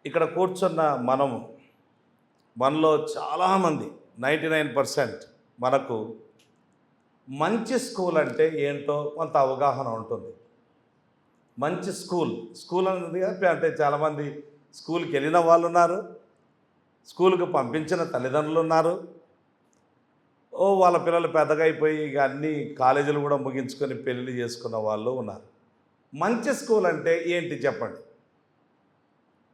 ఇక్కడ కూర్చున్న మనలో చాలామంది 99% మనకు మంచి స్కూల్ అంటే ఏంటో కొంత అవగాహన ఉంటుంది. మంచి స్కూల్ అనేది అంటే చాలామంది స్కూల్కి వెళ్ళిన వాళ్ళు ఉన్నారు, స్కూల్కి పంపించిన తల్లిదండ్రులు ఉన్నారు, వాళ్ళ పిల్లలు పెద్దగా అయిపోయి ఇక అన్ని కాలేజీలు కూడా ముగించుకొని పెళ్ళి చేసుకున్న వాళ్ళు ఉన్నారు. మంచి స్కూల్ అంటే ఏంటి చెప్పండి?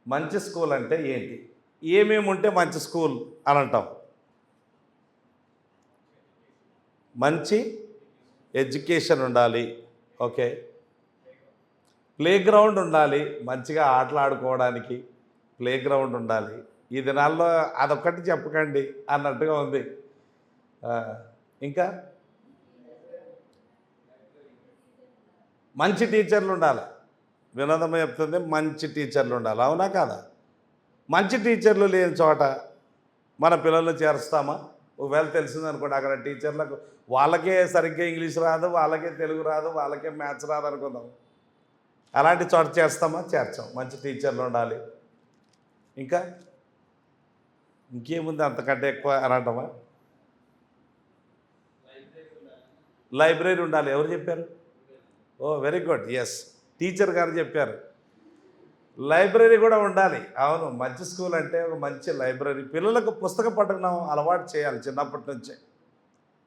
మంచి స్కూల్ అంటే ఏంటి? ఏమేమి ఉంటే మంచి స్కూల్ అని అంటాం? మంచి ఎడ్యుకేషన్ ఉండాలి, ఓకే. ప్లే గ్రౌండ్ ఉండాలి, మంచిగా ఆటలు ఆడుకోవడానికి ప్లే గ్రౌండ్ ఉండాలి. ఈ దినాల్లో అదొక్కటి చెప్పకండి అన్నట్టుగా ఉంది. ఇంకా మంచి టీచర్లు ఉండాలి. వినోదం చెప్తుంది, మంచి టీచర్లు ఉండాలి. అవునా కాదా? మంచి టీచర్లు లేని చోట మన పిల్లలు చేరుస్తామా? ఒకవేళ తెలిసిందనుకోండి, అక్కడ టీచర్లకు వాళ్ళకే సరిగ్గా ఇంగ్లీష్ రాదు, వాళ్ళకే తెలుగు రాదు, వాళ్ళకే మ్యాథ్స్ రాదు అనుకుందాం. అలాంటి చోట చేస్తామా? చేర్చాం. మంచి టీచర్లు ఉండాలి. ఇంకా ఇంకేముంది అంతకంటే ఎక్కువ అని అంటామా? లైబ్రరీ ఉండాలి. ఎవరు చెప్పారు? వెరీ గుడ్, ఎస్, టీచర్ గారు చెప్పారు. లైబ్రరీ కూడా ఉండాలి. అవును, మంచి స్కూల్ అంటే ఒక మంచి లైబ్రరీ. పిల్లలకు పుస్తక పఠనం అలవాటు చేయాలి చిన్నప్పటి నుంచే.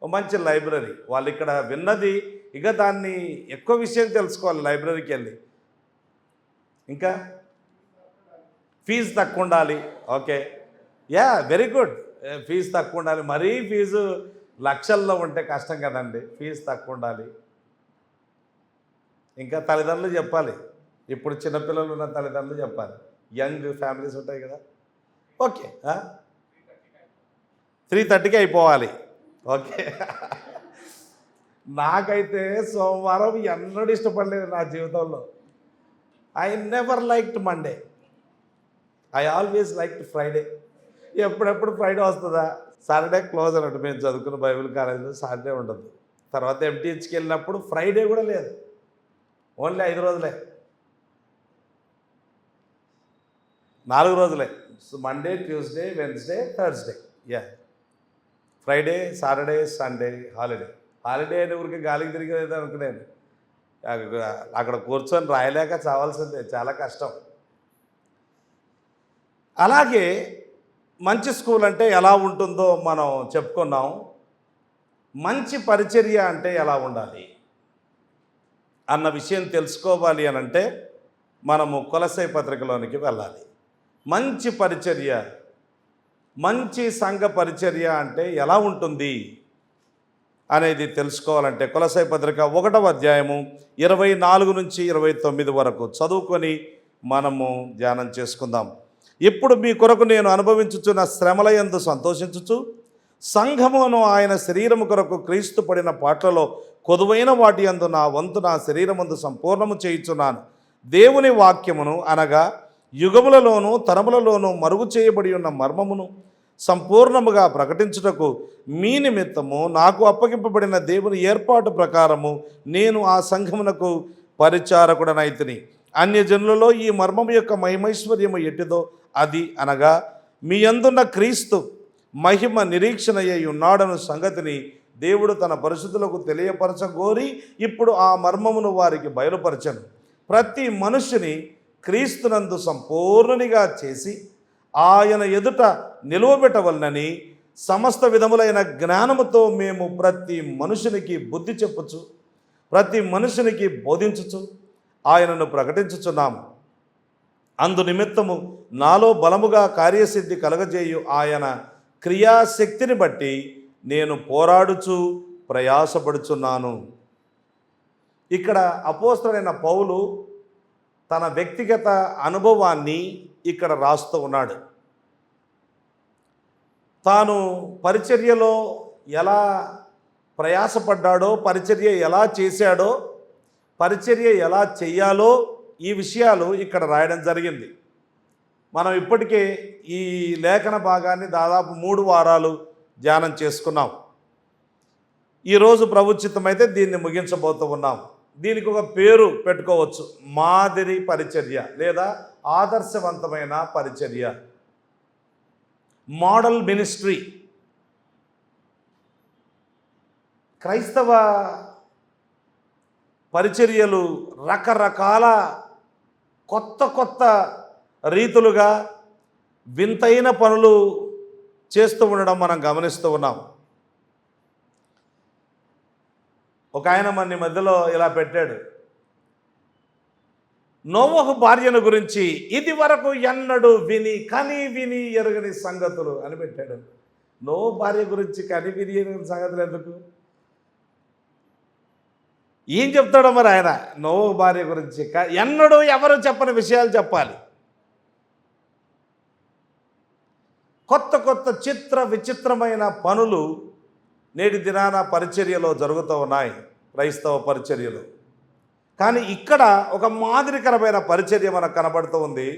ఒక మంచి లైబ్రరీ, వాళ్ళు ఇక్కడ విన్నది ఇక దాన్ని ఎక్కువ విషయం తెలుసుకోవాలి లైబ్రరీకి వెళ్ళి. ఇంకా ఫీజు తక్కువ ఉండాలి. Okay, ya, very good. Fees తక్కువ ఉండాలి. మరీ ఫీజు లక్షల్లో ఉంటే కష్టం కదండి. ఫీజు తక్కువ ఉండాలి. ఇంకా తల్లిదండ్రులు చెప్పాలి. ఇప్పుడు చిన్నపిల్లలు ఉన్న తల్లిదండ్రులు చెప్పాలి. యంగ్ ఫ్యామిలీస్ ఉంటాయి కదా, ఓకే, 3:30కి అయిపోవాలి. ఓకే. నాకైతే సోమవారం ఎన్నడూ ఇష్టపడలేదు నా జీవితంలో. I never liked Monday, I always liked Friday. ఎప్పుడెప్పుడు ఫ్రైడే వస్తుందా? సాటర్డే క్లోజ్ అన్నట్టు. మేము చదువుకున్న బైబిల్ కాలేజీలో సాటర్డే ఉండదు. తర్వాత ఎంటీహెచ్కి వెళ్ళినప్పుడు ఫ్రైడే కూడా లేదు, ఓన్లీ 5 రోజులే, 4 రోజులే. Monday, Tuesday, Wednesday, Thursday, yeah. Friday, Saturday, Sunday holiday అనే ఊరికి గాలికి తిరిగేది అనుకునేది. అక్కడ కూర్చొని రాయలేక చావాల్సిందే, చాలా కష్టం. అలాగే మంచి స్కూల్ అంటే ఎలా ఉంటుందో మనం చెప్పుకున్నాం. మంచి పరిచర్య అంటే ఎలా ఉండాలి అన్న విషయం తెలుసుకోవాలి అని అంటే మనము కొలస్సై పత్రికలోనికి వెళ్ళాలి. మంచి పరిచర్య, మంచి సంఘ పరిచర్య అంటే ఎలా ఉంటుంది అనేది తెలుసుకోవాలంటే కొలస్సై పత్రిక 1వ అధ్యాయము 24 నుంచి 29 వరకు చదువుకొని మనము ధ్యానం చేసుకుందాం. ఇప్పుడు మీ కొరకు నేను అనుభవించుచున్న శ్రమల యందు సంతోషించుచు సంఘమును ఆయన శరీరము కొరకు క్రీస్తు పడిన పాటలలో కొదువైన వాటి యందు నా వంతు నా శరీరమందు సంపూర్ణము చేయుచున్నాను. దేవుని వాక్యమును అనగా యుగములలోనూ తరములలోనూ మరుగు చేయబడి ఉన్న మర్మమును సంపూర్ణముగా ప్రకటించుటకు మీ నిమిత్తము నాకు అప్పగింపబడిన దేవుని ఏర్పాటు ప్రకారము నేను ఆ సంఘమునకు పరిచారకుడనైతిని. అన్యజనులలో ఈ మర్మము యొక్క మహిమైశ్వర్యము ఎట్టిదో అది అనగా మీ యందున్న క్రీస్తు మహిమ నిరీక్షణ అయి ఉన్నాడను సంగతిని దేవుడు తన పరిశుద్ధులకు తెలియపరచగోరి ఇప్పుడు ఆ మర్మమును వారికి బయలుపరచను. ప్రతి మనుష్యుని క్రీస్తునందు సంపూర్ణునిగా చేసి ఆయన ఎదుట నిలువబెట్టవలనని సమస్త విధములైన జ్ఞానముతో మేము ప్రతి మనుషునికి బుద్ధి చెప్పుచు ప్రతి మనుషునికి బోధించుచు ఆయనను ప్రకటించుచున్నాము. అందు నిమిత్తము నాలో బలముగా కార్యసిద్ధి కలగజేయు ఆయన క్రియాశక్తిని బట్టి నేను పోరాడుచు ప్రయాసపడుచున్నాను. ఇక్కడ అపోస్తలుడైన పౌలు తన వ్యక్తిగత అనుభవాన్ని ఇక్కడ రాస్తూ ఉన్నాడు. తాను పరిచర్యలో ఎలా ప్రయాసపడ్డాడో, పరిచర్య ఎలా చేశాడో, పరిచర్య ఎలా చెయ్యాలో ఈ విషయాలు ఇక్కడ రాయడం జరిగింది. మనం ఇప్పటికే ఈ లేఖన భాగాన్ని దాదాపు 3 వారాలు ధ్యానం చేసుకున్నాం. ఈరోజు ప్రభుచిత్తమైతే దీన్ని ముగించబోతూ ఉన్నాం. దీనికి ఒక పేరు పెట్టుకోవచ్చు, మాదిరి పరిచర్య లేదా ఆదర్శవంతమైన పరిచర్య, మోడల్ మినిస్ట్రీ. క్రైస్తవ పరిచర్యలు రకరకాల కొత్త రీతులుగా వింతైన పనులు చేస్తూ ఉండడం మనం గమనిస్తూ ఉన్నాం. ఒక ఆయన మన మధ్యలో ఇలా పెట్టాడు, నోవహు భార్యను గురించి ఇది వరకు ఎన్నడూ విని ఎరుగని సంగతులు అని పెట్టాడు. నోవహు భార్య గురించి కని విని ఎరుగని సంగతులు ఎందుకు? ఏం చెప్తాడో మరి ఆయన నోవహు భార్య గురించి ఎన్నడూ ఎవరు చెప్పని విషయాలు చెప్పాలి. కొత్త విచిత్రమైన పనులు నేటి దినాన పరిచర్యలో జరుగుతూ ఉన్నాయి, క్రైస్తవ పరిచర్యలు. కానీ ఇక్కడ ఒక మాదిరికరమైన పరిచర్య మనకు కనబడుతూ ఉంది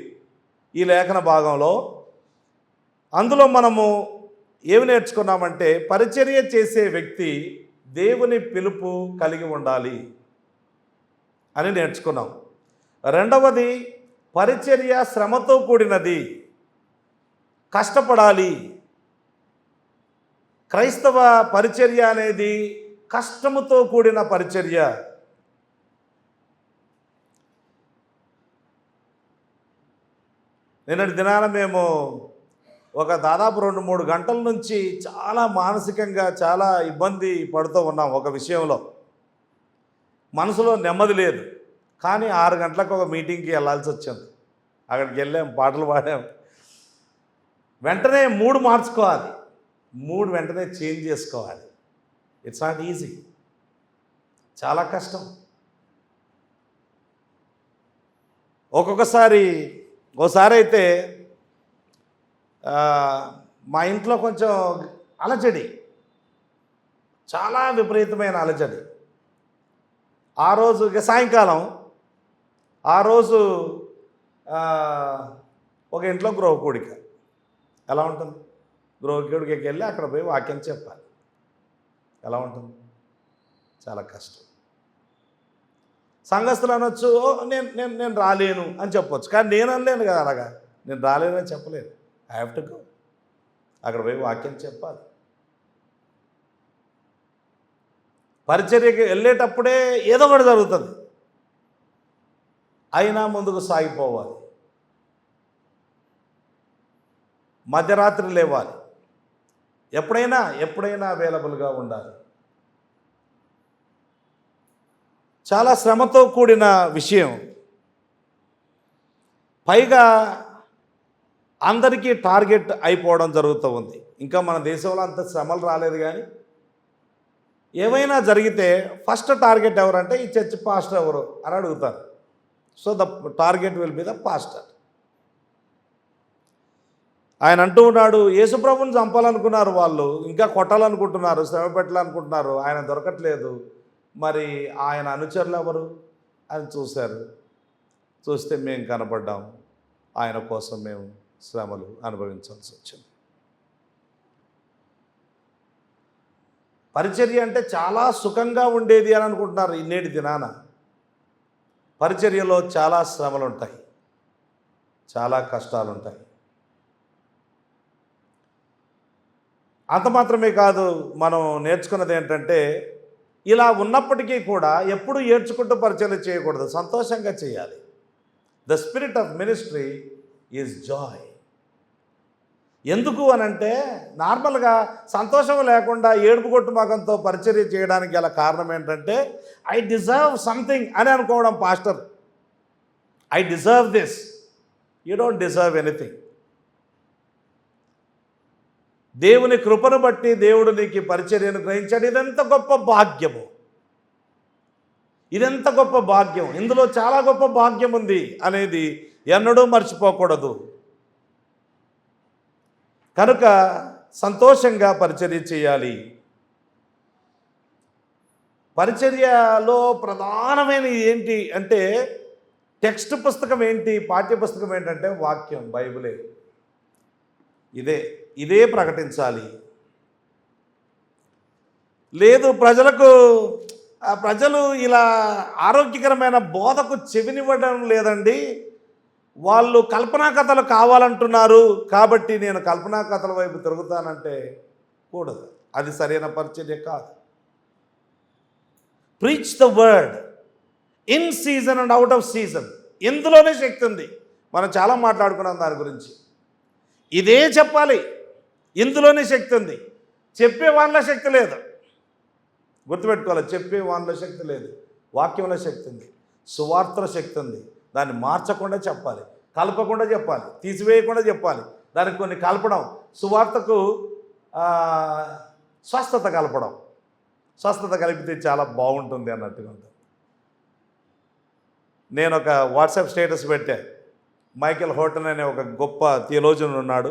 ఈ లేఖన భాగంలో. అందులో మనము ఏమి నేర్చుకున్నామంటే, పరిచర్య చేసే వ్యక్తి దేవుని పిలుపు కలిగి ఉండాలి అని నేర్చుకున్నాం. రెండవది, పరిచర్య శ్రమతో కూడినది, కష్టపడాలి. క్రైస్తవ పరిచర్య అనేది కష్టముతో కూడిన పరిచర్య. నిన్నటి దినాన మేము ఒక దాదాపు 2-3 గంటల నుంచి చాలా మానసికంగా చాలా ఇబ్బంది పడుతూ ఉన్నాం. ఒక విషయంలో మనసులో నెమ్మది లేదు. కానీ 6 గంటలకు ఒక మీటింగ్కి వెళ్ళాల్సి వచ్చింది. అక్కడికి వెళ్ళాం, పాటలు పాడాం. వెంటనే మూడు మార్చుకోవాలి, వెంటనే చేంజ్ చేసుకోవాలి. ఇట్స్ నాట్ ఈజీ, చాలా కష్టం. ఓసారి అయితే మా ఇంట్లో కొంచెం అలజడి, చాలా విపరీతమైన అలజడి. ఆ రోజు సాయంకాలం ఒక ఇంట్లో గృహకూడిక. ఎలా ఉంటుంది? గృహకూడికకి వెళ్ళి అక్కడ పోయి వాక్యం చెప్పాలి. ఎలా ఉంటుంది? చాలా కష్టం. సంఘస్థులు అనొచ్చు, నేను రాలేను అని చెప్పొచ్చు. కానీ నేను అనలేను కదా, అలాగా నేను రాలేను అని చెప్పలేను. I have to go. అక్కడ పోయి వాక్యం చెప్పాలి. పరిచర్యకి వెళ్ళేటప్పుడే ఏదో ఒకటి జరుగుతుంది, అయినా ముందుకు సాగిపోవాలి. మధ్యరాత్రి లేవాలి. ఎప్పుడైనా అవైలబుల్గా ఉండాలి. చాలా శ్రమతో కూడిన విషయం. పైగా అందరికీ టార్గెట్ అయిపోవడం జరుగుతూ ఉంది. ఇంకా మన దేశంలో అంత శ్రమలు రాలేదు, కానీ ఏమైనా జరిగితే ఫస్ట్ టార్గెట్ ఎవరంటే ఈ చర్చ్ పాస్టర్ ఎవరు అని అడుగుతారు. So the target will be the pastor. ఆయన అంటూ ఉన్నాడు, యేసుప్రభుని చంపాలనుకున్నారు వాళ్ళు, ఇంకా కొట్టాలనుకుంటున్నారు, శ్రమ పెట్టాలనుకుంటున్నారు, ఆయన దొరకట్లేదు. మరి ఆయన అనుచరులు ఎవరు అని చూస్తే మేము కనపడ్డాం. ఆయన కోసం మేము శ్రమలు అనుభవించాల్సి వచ్చింది. పరిచర్య అంటే చాలా సుఖంగా ఉండేది అని అనుకుంటున్నారు. నేటి దినాన పరిచర్యలో చాలా శ్రమలు ఉంటాయి, చాలా కష్టాలు ఉంటాయి. అంత మాత్రమే కాదు, మనం నేర్చుకున్నది ఏంటంటే, ఇలా ఉన్నప్పటికీ కూడా ఎప్పుడు ఏడ్చుకుంటూ పరిచర్య చేయకూడదు, సంతోషంగా చేయాలి. The spirit of ministry is Joy. ఎందుకు అనంటే, నార్మల్గా సంతోషం లేకుండా ఏడుపు కొట్టుమకంతో పరిచర్య చేయడానికి గల కారణం ఏంటంటే, ఐ డిజర్వ్ సంథింగ్ అని అనుకోవడం. Pastor, I deserve this. You don't deserve anything. దేవుని కృపను బట్టి దేవుడు నీకు పరిచర్యను గ్రహించాడు. ఇదెంత గొప్ప భాగ్యము, ఇదెంత గొప్ప భాగ్యం. ఇందులో చాలా గొప్ప భాగ్యం ఉంది అనేది ఎన్నడూ మర్చిపోకూడదు. కనుక సంతోషంగా పరిచర్య చేయాలి. పరిచర్యలో ప్రధానమైన ఏంటి అంటే, టెక్స్ట్ పుస్తకం ఏంటి, పాఠ్యపుస్తకం ఏంటంటే వాక్యం, బైబిలే. ఇదే ప్రకటించాలి. లేదు, ప్రజలు ఇలా ఆరోగ్యకరమైన బోధకు చెవినివ్వడం లేదండి, వాళ్ళు కల్పనా కథలు కావాలంటున్నారు కాబట్టి నేను కల్పనా కథల వైపు తిరుగుతానంటే కూడదు. అది సరైన పరిచర్య కాదు. Preach the word in season and out of season. ఇందులోనే శక్తి ఉంది. మనం చాలా మాట్లాడుకున్నాం దాని గురించి. ఇదే చెప్పాలి, ఇందులోనే శక్తి ఉంది. చెప్పే వాళ్ళ శక్తి లేదు, గుర్తుపెట్టుకోవాలి. చెప్పే వాళ్ళ శక్తి లేదు, వాక్యంలో శక్తి ఉంది, సువార్తల శక్తి ఉంది. దాన్ని మార్చకుండా చెప్పాలి, కలపకుండా చెప్పాలి, తీసివేయకుండా చెప్పాలి. దానికి కొన్ని కలపడం, సువార్తకు స్వస్థత కలపడం, స్వస్థత కలిపితే చాలా బాగుంటుంది అన్నట్టుగా ఉంటుంది. నేను ఒక వాట్సాప్ స్టేటస్ పెట్టా. మైకేల్ హోటన్ అనే ఒక గొప్ప థియోలోజియన్ ఉన్నాడు,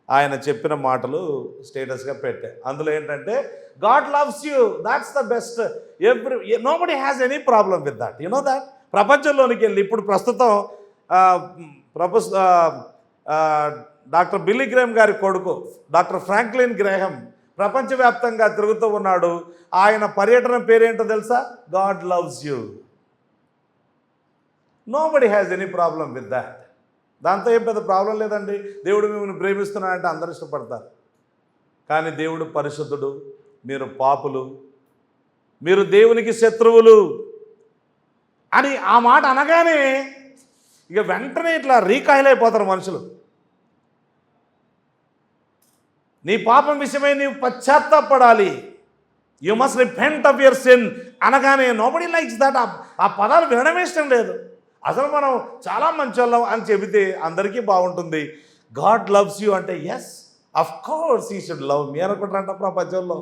ఆయన చెప్పిన మాటలు స్టేటస్గా పెట్టా. అందులో ఏంటంటే, God loves you, that's the best, nobody has any problem with that, you know that. ప్రపంచంలోనికి వెళ్ళి ఇప్పుడు ప్రస్తుతం డాక్టర్ బిల్లీ గ్రేహం గారి కొడుకు డాక్టర్ ఫ్రాంక్లిన్ గ్రేహం ప్రపంచవ్యాప్తంగా తిరుగుతూ ఉన్నాడు. ఆయన పర్యటన పేరేంటో తెలుసా? God loves you. Nobody has any problem with that. దాంతో ఏం పెద్ద ప్రాబ్లం లేదండి. దేవుడు మిమ్మల్ని ప్రేమిస్తున్నాడంటే అందరూ ఇష్టపడతారు. కానీ దేవుడు పరిశుద్ధుడు, మీరు పాపులు, మీరు దేవునికి శత్రువులు అని ఆ మాట అనగానే ఇక వెంటనే ఇట్లా రీకాయిల్ అయిపోతారు మనుషులు. నీ పాపం విషయమై నీవు పశ్చాత్తాపడాలి, you must repent of your sin అనగానే నోబడీ లైక్స్ దట్. ఆ పదాలు వినడమే ఇష్టం లేదు. అసలు మనం చాలా మంచోళ్ళం అని చెబితే అందరికీ బాగుంటుంది. గాడ్ లవ్స్ యూ అంటే yes of course he should love me అనుకుంటారంట ప్రపంచంలో.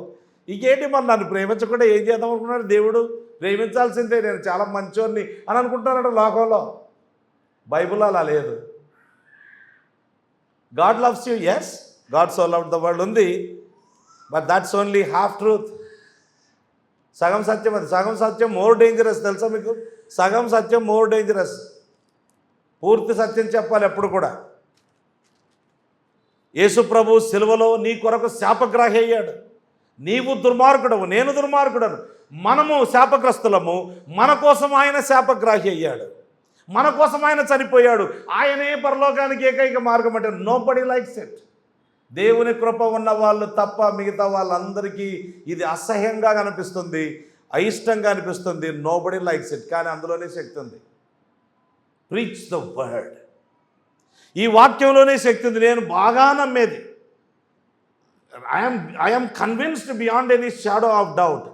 ఇంకేంటి మరి నన్ను ప్రేమించకుండా ఏం చేద్దాం అనుకున్నాడు దేవుడు? ప్రేమించాల్సిందే, నేను చాలా మంచోడిని అని అనుకుంటారంట లోకంలో. బైబిల్ అలా లేదు. God loves you, yes God so loved the world ఉంది, but that's only half truth. సగం సత్యం అది. సగం సత్యం మోర్ డేంజరస్, తెలుసా మీకు? సగం సత్యం మోర్ డేంజరస్. పూర్తి సత్యం చెప్పాలి ఎప్పుడు కూడా. యేసు ప్రభు సిలువలో నీ కొరకు శాపగ్రాహి అయ్యాడు. నీవు దుర్మార్గుడవు, నేను దుర్మార్గుడను, మనము శాపగ్రస్తులము. మన కోసం ఆయన శాపగ్రాహి అయ్యాడు, మన కోసం ఆయన చనిపోయాడు. ఆయనే పరలోకానికి ఏకైక మార్గం అంటే నోబడీ లైక్స్ ఇట్. దేవుని కృప ఉన్న వాళ్ళు తప్ప మిగతా వాళ్ళందరికీ ఇది అసహ్యంగా కనిపిస్తుంది, అయిష్టంగా అనిపిస్తుంది. Nobody likes it. కానీ అందులోనే శక్తి ఉంది. Preach the word. ఈ వాక్యంలోనే శక్తి ఉంది. నేను బాగా నమ్మేది, I'm convinced beyond any shadow of doubt.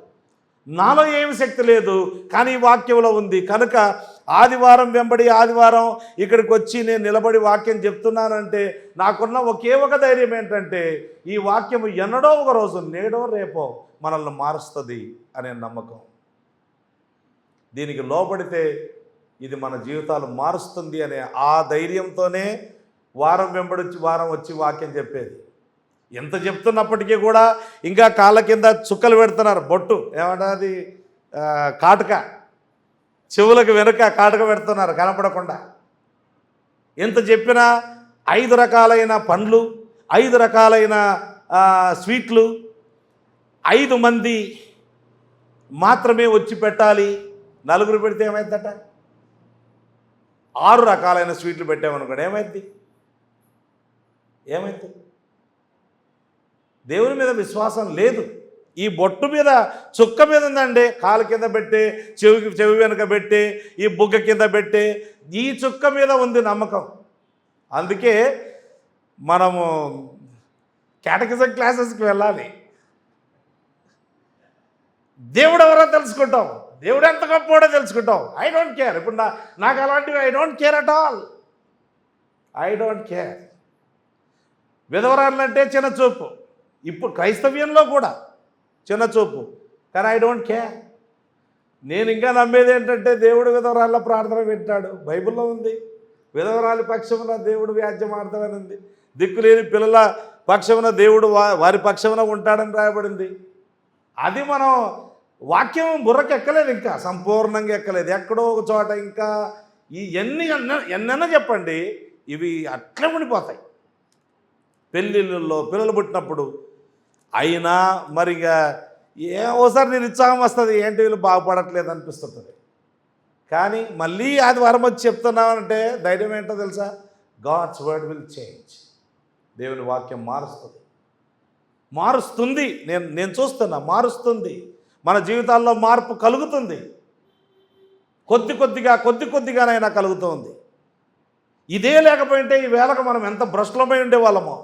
నాలో ఏమి శక్తి లేదు, కానీ ఈ వాక్యంలో ఉంది. కనుక ఆదివారం వెంబడి ఆదివారం ఇక్కడికి వచ్చి నేను నిలబడి వాక్యం చెప్తున్నానంటే నాకున్న ఒకే ఒక ధైర్యం ఏంటంటే, ఈ వాక్యము ఎన్నడో ఒక రోజు, నేడో రేపో మనల్ని మారుస్తుంది అనే నమ్మకం. దీనికి లోబడితే ఇది మన జీవితాలు మారుస్తుంది అనే ఆ ధైర్యంతోనే వారం వెంబడి వారం వచ్చి వాక్యం చెప్పేది. ఎంత చెప్తున్నప్పటికీ కూడా ఇంకా కాళ్ళ కింద చుక్కలు పెడుతున్నారు, బొట్టు ఏమంటారు, కాటుక, చెవులకు వెనుక కాటుక పెడుతున్నారు కనపడకుండా. ఎంత చెప్పినా 5 రకాలైన పండ్లు, 5 రకాలైన స్వీట్లు, 5 మంది మాత్రమే వచ్చి పెట్టాలి. 4 పెడితే ఏమైందట? 6 రకాలైన స్వీట్లు పెట్టామనుకోండి, ఏమైంది? దేవుని మీద విశ్వాసం లేదు. ఈ బొట్టు మీద, చుక్క మీద ఉందండి. కాలు కింద పెట్టే, చెవి వెనుక పెట్టే, ఈ బుగ్గ కింద పెట్టే, ఈ చుక్క మీద ఉంది నమ్మకం. అందుకే మనము కేటకిజం క్లాసెస్కి వెళ్ళాలి. దేవుడు ఎవరో తెలుసుకుంటాం, దేవుడు ఎంత గొప్పవాడో తెలుసుకుంటాం. I don't care. ఇప్పుడు నాకు అలాంటివి I don't care at all. I don't care. విధవరాలంటే చిన్న చూపు, ఇప్పుడు క్రైస్తవ్యంలో కూడా చిన్న చూపు, కానీ ఐ డోంట్ కేర్. నేను ఇంకా నమ్మేది ఏంటంటే, దేవుడు విధవరాళ్ళ ప్రార్థన వింటాడు. బైబిల్లో ఉంది. విధవరాలి పక్షమున దేవుడు వ్యాజ్యం ఆడతాడని ఉంది. దిక్కులేని పిల్లల పక్షమున దేవుడు వారి పక్షమున ఉంటాడని రాయబడింది. అది మనం వాక్యం బుర్రకి ఎక్కలేదు, ఇంకా సంపూర్ణంగా ఎక్కలేదు. ఎక్కడో ఒక చోట ఇంకా ఎన్నైనా చెప్పండి, ఇవి అట్లే ఉండిపోతాయి. పెళ్ళిళ్ళల్లో పిల్లలు పుట్టినప్పుడు అయినా మరిగా ఓసారి నేను ఉత్సాహం వస్తుంది, ఏంటి వీళ్ళు బాగుపడట్లేదు అనిపిస్తుంటుంది. కానీ మళ్ళీ ఆదివారం వచ్చి చెప్తున్నామంటే ధైర్యం ఏంటో తెలుసా? God's word will change. దేవుని వాక్యం మారుస్తుంది. నేను చూస్తున్నా, మారుస్తుంది. మన జీవితాల్లో మార్పు కలుగుతుంది. కొద్ది కొద్దిగానైనా కలుగుతుంది. ఇదే లేకపోయింటే ఈ వేళకు మనం ఎంత భ్రష్టులమై ఉండేవాళ్ళమో,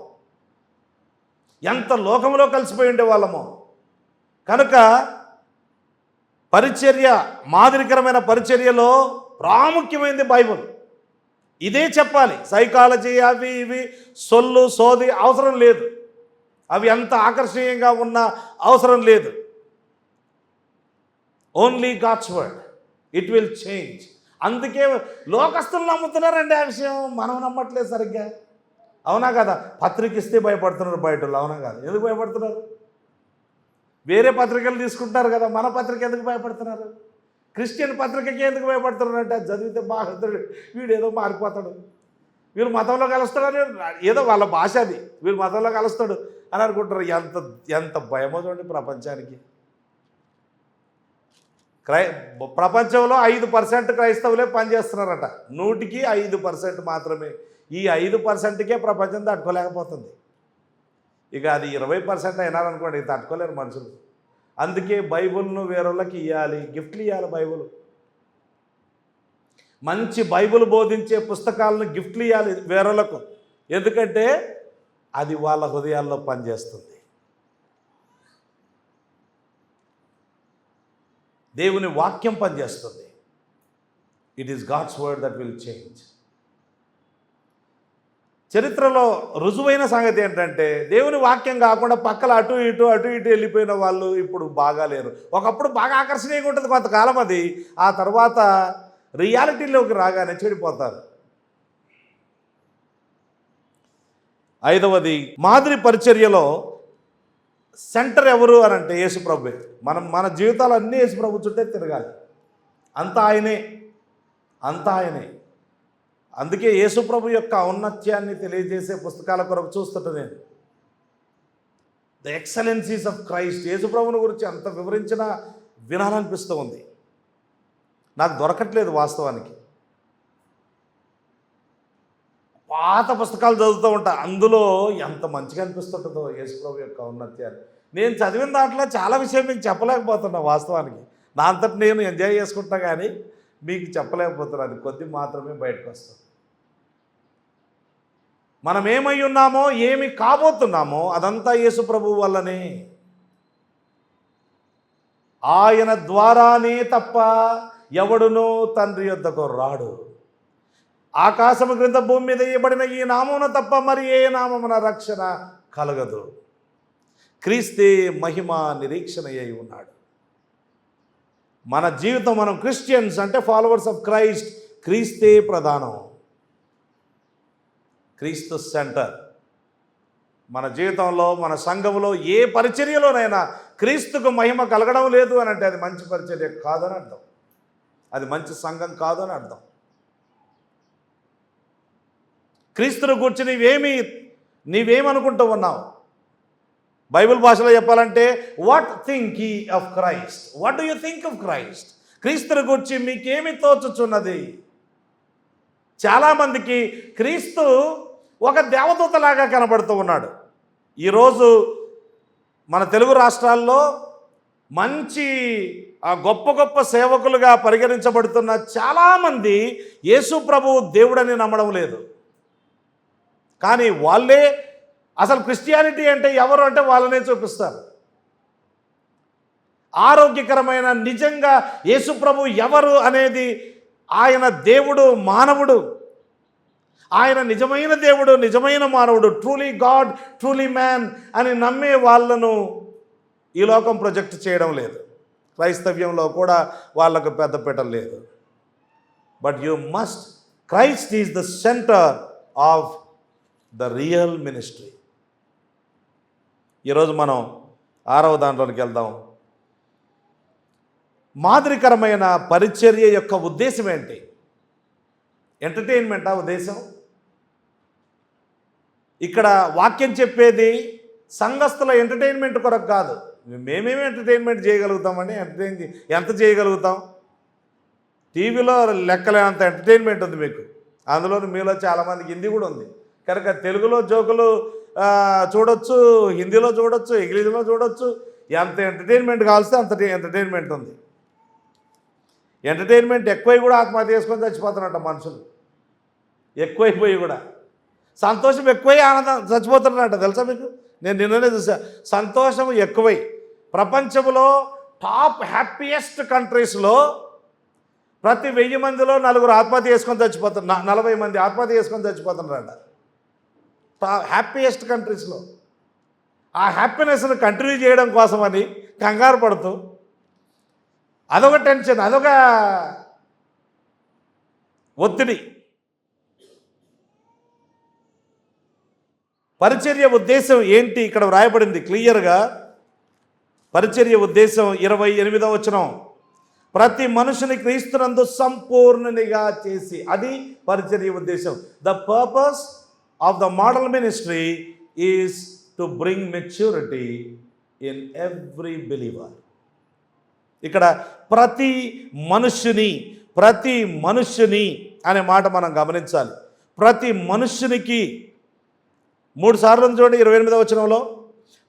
ఎంత లోకంలో కలిసిపోయి ఉండేవాళ్ళమో. కనుక పరిచర్య, మాదిరికరమైన పరిచర్యలో ప్రాముఖ్యమైనది బైబిల్. ఇదే చెప్పాలి. సైకాలజీ అవి ఇవి సోది అవసరం లేదు. అవి అంత ఆకర్షణీయంగా ఉన్న అవసరం లేదు. Only God's word, it will change. అందుకే లోకస్తులు నమ్ముతున్నారండి ఆ విషయం, మనం నమ్మట్లేదు సరిగ్గా. అవునా కదా? పత్రిక ఇస్తే భయపడుతున్నారు బయట వాళ్ళు, అవునా కదా? ఎందుకు భయపడుతున్నారు? వేరే పత్రికలు తీసుకుంటారు కదా, మన పత్రిక ఎందుకు భయపడుతున్నారు? క్రిస్టియన్ పత్రికకి ఎందుకు భయపడుతున్నారు అంటే, అది చదివితే బాగుంటాడు, వీడు ఏదో మారిపోతాడు, వీళ్ళు మతంలో కలుస్తాడని, ఏదో వాళ్ళ భాష అది, వీళ్ళు మతంలో కలుస్తాడు అని అనుకుంటారు. ఎంత భయమో చూడండి ప్రపంచానికి. ప్రపంచంలో 5% క్రైస్తవులే పనిచేస్తున్నారట. 100కి 5% మాత్రమే. ఈ 5%కే ప్రపంచం తట్టుకోలేకపోతుంది. ఇక అది 20% అయినారనుకోండి, తట్టుకోలేరు మనుషులు. అందుకే బైబిల్ను వేరొళ్ళకి ఇవ్వాలి, గిఫ్ట్లు ఇవ్వాలి. బైబిల్, మంచి బైబిల్ బోధించే పుస్తకాలను గిఫ్ట్లు ఇవ్వాలి వేరొళ్ళకు. ఎందుకంటే అది వాళ్ళ హృదయాల్లో పనిచేస్తుంది. దేవుని వాక్యం పనిచేస్తుంది. It is God's word that will change. చరిత్రలో రుజువైన సంగతి ఏంటంటే, దేవుని వాక్యం కాకుండా పక్కల అటు ఇటు వెళ్ళిపోయిన వాళ్ళు ఇప్పుడు బాగా లేరు. ఒకప్పుడు బాగా ఆకర్షణీయంగా ఉంటుంది కొంతకాలం, అది ఆ తర్వాత రియాలిటీలోకి రాగానే చెడిపోతారు. 5వది, మాదిరి పరిచర్యలో సెంటర్ ఎవరు అని అంటే యేసుప్రభువే. మన జీవితాలు అన్నీ యేసుప్రభు చుట్టే తిరగాలి. అంతా ఆయనే. అందుకే యేసుప్రభు యొక్క ఔన్నత్యాన్ని తెలియజేసే పుస్తకాల కొరకు చూస్తుంటా నేను. The excellencies of Christ. యేసుప్రభుని గురించి అంత వివరించినా వినాలనిపిస్తూ ఉంది. నాకు దొరకట్లేదు వాస్తవానికి. పాత పుస్తకాలు చదువుతూ ఉంటా, అందులో ఎంత మంచిగా అనిపిస్తుంటుందో యేసుప్రభు యొక్క ఔన్నత్యాన్ని. నేను చదివిన దాంట్లో చాలా విషయం మీకు చెప్పలేకపోతున్నా వాస్తవానికి. నా అంతటి నేను ఎంజాయ్ చేసుకుంటా, కానీ మీకు చెప్పలేకపోతున్నా. అది కొద్ది మాత్రమే బయటకు వస్తుంది. మనం ఏమై ఉన్నామో, ఏమి కాబోతున్నామో అదంతా యేసుప్రభు వల్లనే. ఆయన ద్వారానే తప్ప ఎవడునూ తండ్రి యొద్దకు రాడు. ఆకాశము క్రింద భూమి మీద ఇవ్వబడిన ఈ నామమున తప్ప మరి ఏ నామమున రక్షణ కలగదు. క్రీస్తే మహిమ నిరీక్షణ అయి ఉన్నాడు. మన జీవితం, మనం క్రిస్టియన్స్ అంటే ఫాలోవర్స్ ఆఫ్ క్రైస్ట్, క్రీస్తే ప్రధానం, క్రీస్తు సెంటర్. మన జీవితంలో, మన సంఘంలో ఏ పరిచర్యలోనైనా క్రీస్తుకు మహిమ కలగడం లేదు అని అంటే అది మంచి పరిచర్య కాదని అర్థం, అది మంచి సంఘం కాదని అర్థం. క్రీస్తును గురించి నీవేమనుకుంటూ ఉన్నావు? బైబిల్ భాషలో చెప్పాలంటే, వాట్ థింక్ యీ of Christ, what do you think of Christ? క్రీస్తుని గురించి మీకేమి తోచుచున్నది? చాలామందికి క్రీస్తు ఒక దేవదూతలాగా కనబడుతూ ఉన్నాడు. ఈరోజు మన తెలుగు రాష్ట్రాల్లో మంచి గొప్ప సేవకులుగా పరిగణించబడుతున్న చాలామంది యేసు ప్రభువు దేవుడని నమ్మడం లేదు. కానీ వాళ్ళే అసలు క్రిస్టియానిటీ అంటే ఎవరు అంటే వాళ్ళనే చూపిస్తారు. ఆరోగ్యకరమైన నిజంగా యేసు ప్రభు ఎవరు అనేది, ఆయన దేవుడు, మానవుడు, ఆయన నిజమైన దేవుడు, నిజమైన మానవుడు, ట్రూలీ గాడ్, ట్రూలీ మ్యాన్ అని నమ్మే వాళ్ళను ఈ లోకం ప్రొజెక్ట్ చేయడం లేదు. క్రైస్తవ్యంలో కూడా వాళ్ళకు పెద్దపీట లేదు. But you must, Christ is the centre of the real ministry. ఈరోజు మనం 6వ దాంట్లోకి వెళ్దాం. మాదిరికరమైన పరిచర్య యొక్క ఉద్దేశం ఏంటి? ఎంటర్టైన్మెంటా ఉద్దేశం? ఇక్కడ వాక్యం చెప్పేది సంఘస్థుల ఎంటర్టైన్మెంట్ కొరకు కాదు. మేమేమి ఎంటర్టైన్మెంట్ చేయగలుగుతామండి? ఎంత చేయగలుగుతాం? టీవీలో లెక్కలేనంత ఎంటర్టైన్మెంట్ ఉంది మీకు. అందులో మీలో చాలామందికి హిందీ కూడా ఉంది కనుక తెలుగులో జోకులు చూడొచ్చు, హిందీలో చూడొచ్చు, ఇంగ్లీష్లో చూడొచ్చు. ఎంత ఎంటర్టైన్మెంట్ కావాల్సి అంత ఎంటర్టైన్మెంట్ ఉంది. ఎంటర్టైన్మెంట్ ఎక్కువై కూడా ఆత్మహత్య చేసుకొని చచ్చిపోతున్నట్ట మనుషులు. ఎక్కువైపోయి కూడా సంతోషం ఎక్కువై ఆనందం చచ్చిపోతున్నట్ట తెలుసా మీకు? నేను నిన్ననే చూసా. సంతోషం ఎక్కువై ప్రపంచంలో టాప్ హ్యాపీయెస్ట్ కంట్రీస్లో ప్రతి 1000 మందిలో 4 ఆత్మహత్య చేసుకొని చచ్చిపోతున్నారు. 40 మంది ఆత్మహత్య చేసుకొని చచ్చిపోతున్నారట హ్యాపీయెస్ట్ కంట్రీస్లో. ఆ హ్యాపీనెస్ను కంటిన్యూ చేయడం కోసమని కంగారు పడుతూ అదొక టెన్షన్, అదొక ఒత్తిడి. పరిచర్య ఉద్దేశం ఏంటి ఇక్కడ వ్రాయబడింది క్లియర్గా. పరిచర్య ఉద్దేశం 28వ వచనం, ప్రతి మనుషుని క్రీస్తునందు సంపూర్ణునిగా చేసి, అది పరిచర్య ఉద్దేశం. The purpose of the model ministry is to bring maturity in every believer. ఇక్కడ ప్రతి మనుష్యుని అనే మాట మనం గమనించాలి. ప్రతి మనుష్యునికి 3 సార్లు చూడండి 28వ వచనంలో,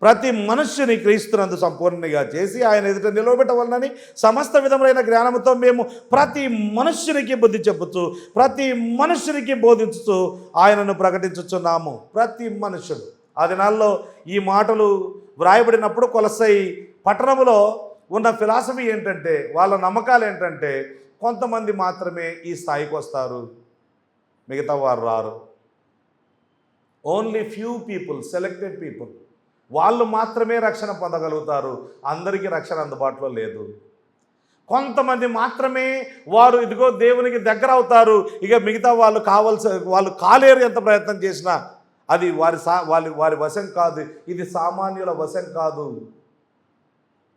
ప్రతి మనుష్యుని క్రీస్తునందు సంపూర్ణంగా చేసి ఆయన ఎదుట నిలవబెట్టవలనని సమస్త విధములైన జ్ఞానముతో మేము ప్రతి మనుష్యునికి బుద్ధి చెప్పుతూ ప్రతి మనుష్యునికి బోధించుతూ ఆయనను ప్రకటించుచున్నాము. ప్రతి మనుషుడు. ఆ దినాల్లో ఈ మాటలు వ్రాయబడినప్పుడు కొలసై పట్టణములో ఉన్న ఫిలాసఫీ ఏంటంటే, వాళ్ళ నమ్మకాలు ఏంటంటే, కొంతమంది మాత్రమే ఈ స్థాయికి వస్తారు, మిగతా వారు రారు. Only few people, selected people, వాళ్ళు మాత్రమే రక్షణ పొందగలుగుతారు. అందరికీ రక్షణ అందుబాటులో లేదు. కొంతమంది మాత్రమే వారు ఇదిగో దేవునికి దగ్గర అవుతారు. ఇక మిగతా వాళ్ళు కాలేరు. ఎంత ప్రయత్నం చేసినా అది వారి వశం కాదు. ఇది సామాన్యుల వశం కాదు.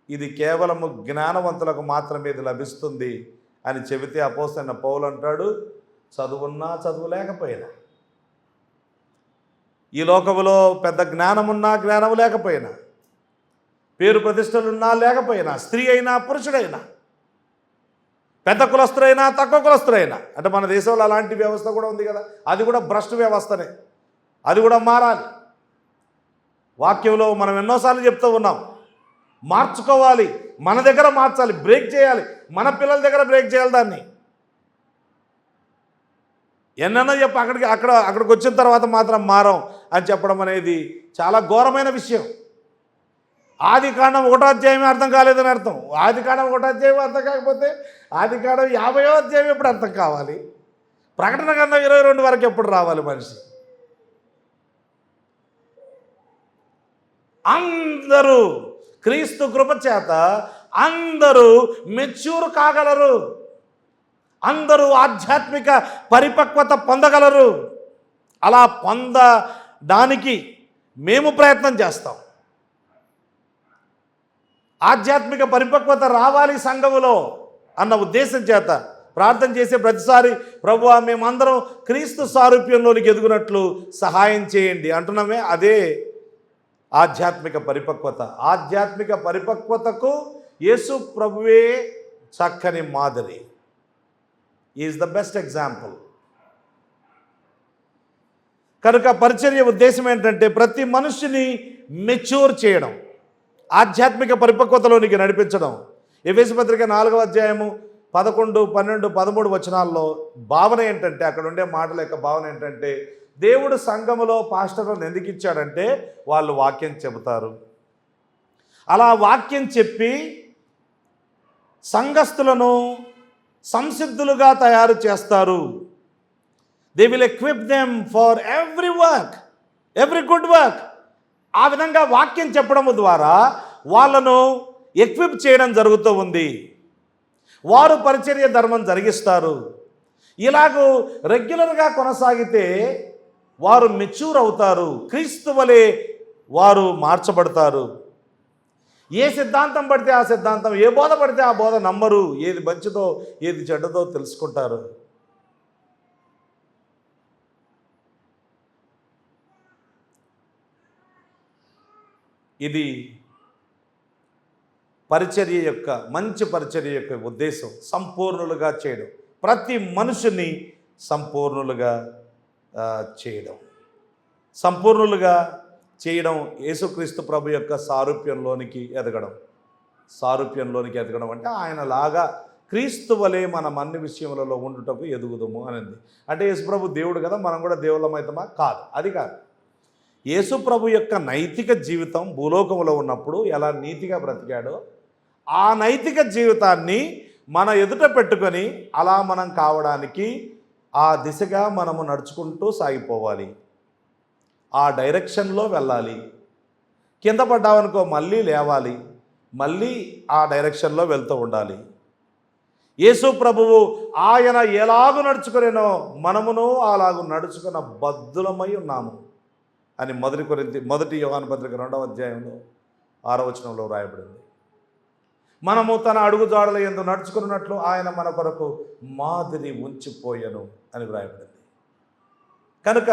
ఇది కేవలము జ్ఞానవంతులకు మాత్రమే ఇది లభిస్తుంది అని చెబితే అపోస్తలుడైన పౌలు అంటాడు, చదువున్నా చదువు లేకపోయినా, ఈ లోకములో పెద్ద జ్ఞానమున్నా జ్ఞానము లేకపోయినా, పేరు ప్రతిష్టలున్నా లేకపోయినా, స్త్రీ అయినా పురుషుడైనా, పెద్ద కులస్తులైనా తక్కువ కులస్తులైనా, అంటే మన దేశంలో అలాంటి వ్యవస్థ కూడా ఉంది కదా, అది కూడా భ్రష్టు వ్యవస్థనే, అది కూడా మారాలి. వాక్యంలో మనం ఎన్నోసార్లు చెప్తూ ఉన్నాం, మార్చుకోవాలి, మన దగ్గర మార్చాలి, బ్రేక్ చేయాలి, మన పిల్లల దగ్గర బ్రేక్ చేయాలి. దాన్ని ఎన్నైనా చెప్పి అక్కడికి వచ్చిన తర్వాత మాత్రం మారం అని చెప్పడం అనేది చాలా ఘోరమైన విషయం. ఆదికాండం 1వ అధ్యాయం అర్థం కాలేదని అర్థం. ఆదికాండం 1వ అధ్యాయం అర్థం కాకపోతే ఆదికాండం 50వ అధ్యాయం ఎప్పుడు అర్థం కావాలి? ప్రకటన గ్రంథం 22 వరకు ఎప్పుడు రావాలి మనిషి? అందరూ క్రీస్తు కృప చేత అందరూ మెచ్యూర్ కాగలరు. అందరూ ఆధ్యాత్మిక పరిపక్వత పొందగలరు. అలా పొందడానికి మేము ప్రయత్నం చేస్తాం. ఆధ్యాత్మిక పరిపక్వత రావాలి సంఘములో అన్న ఉద్దేశం చేత ప్రార్థన చేసే ప్రతిసారి, ప్రభువా మేమందరం క్రీస్తు సారూప్యంలోనికి ఎదుగునట్లు సహాయం చేయండి అంటున్నామే. అదే ఆధ్యాత్మిక పరిపక్వత. ఆధ్యాత్మిక పరిపక్వతకు యేసు ప్రభువే చక్కని మాదిరి. Is the best example. కనుక పరిచర్య ఉద్దేశం ఏంటంటే ప్రతి మనిషిని మెచ్యూర్ చేయడం, ఆధ్యాత్మిక పరిపక్వతలోనికి నడిపించడం. ఎఫెసీ పత్రిక 4వ అధ్యాయము 11, 12, 13 వచనాల్లో భావన ఏంటంటే, అక్కడ ఉండే మాటల యొక్క భావన ఏంటంటే, దేవుడు సంఘములో పాస్టర్లను ఎందుకు ఇచ్చాడంటే వాళ్ళు వాక్యం చెబుతారు. అలా వాక్యం చెప్పి సంఘస్థులను సంసిద్ధులుగా తయారు చేస్తారు. They will equip them for every work, every good work. ఆ విధంగా వాక్యం చెప్పడం ద్వారా వాళ్ళను ఎక్విప్ చేయడం జరుగుతూ ఉంది. వారు పరిచర్య ధర్మం జరిగిస్తారు. ఇలాగూ రెగ్యులర్గా కొనసాగితే వారు మెచ్యూర్ అవుతారు, క్రీస్తు వలె వారు మార్చబడతారు. ఏ సిద్ధాంతం పడితే ఆ సిద్ధాంతం, ఏ బోధ పడితే ఆ బోధ నమ్మరు. ఏది మంచిదో ఏది చెడ్డదో తెలుసుకుంటారు. ఇది పరిచర్య యొక్క మంచి పరిచర్య యొక్క ఉద్దేశం సంపూర్ణులుగా చేయడం, ప్రతి మనుషుని సంపూర్ణులుగా చేయడం. సంపూర్ణులుగా చేయడం యేసుక్రీస్తు ప్రభు యొక్క సారూప్యంలోనికి ఎదగడం. సారూప్యంలోనికి ఎదగడం అంటే ఆయనలాగా క్రీస్తు వలె మనం అన్ని విషయములలో ఉండుటకు ఎదుగుదము అనేది. అంటే యేసుప్రభు దేవుడు కదా, మనం కూడా దేవుళ్ళమైతమా? కాదు, అది కాదు. యేసుప్రభు యొక్క నైతిక జీవితం భూలోకంలో ఉన్నప్పుడు ఎలా నీతిగా బ్రతికాడో ఆ నైతిక జీవితాన్ని మన ఎదుట పెట్టుకొని అలా మనం కావడానికి ఆ దిశగా మనము నడుచుకుంటూ సాగిపోవాలి, ఆ డైరెక్షన్లో వెళ్ళాలి. కింద పడ్డావనుకో మళ్ళీ లేవాలి, మళ్ళీ ఆ డైరెక్షన్లో వెళ్తూ ఉండాలి. యేసు ప్రభువు ఆయన ఎలాగూ నడుచుకునేనో మనమును అలాగూ నడుచుకున్న బద్ధులమై ఉన్నాము అని మొదటి యోహాను పత్రిక 2వ అధ్యాయంలో 6వ వచనంలో రాయబడింది. మనము తన అడుగుజాడల యందు నడుచుకున్నట్లు ఆయన మన కొరకు మాదిరి ఉంచిపోయెను అని వ్రాయబడింది. కనుక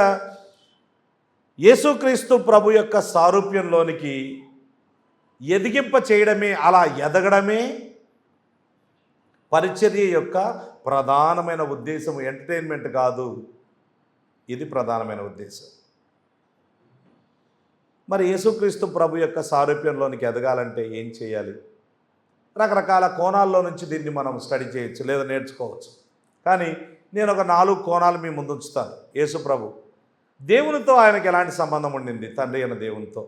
యేసుక్రీస్తు ప్రభు యొక్క సారూప్యంలోనికి ఎదిగింప చేయడమే, అలా ఎదగడమే పరిచర్య యొక్క ప్రధానమైన ఉద్దేశం. ఎంటర్టైన్మెంట్ కాదు, ఇది ప్రధానమైన ఉద్దేశం. మరి యేసుక్రీస్తు ప్రభు యొక్క సారూప్యంలోనికి ఎదగాలంటే ఏం చేయాలి? రకరకాల కోణాల్లో నుంచి దీన్ని మనం స్టడీ చేయొచ్చు లేదా నేర్చుకోవచ్చు. కానీ నేను ఒక 4 కోణాలు మీ ముందు ఉంచుతాను. యేసు ప్రభు దేవునితో ఆయనకి ఎలాంటి సంబంధం ఉండింది? తండ్రి అయిన దేవునితో.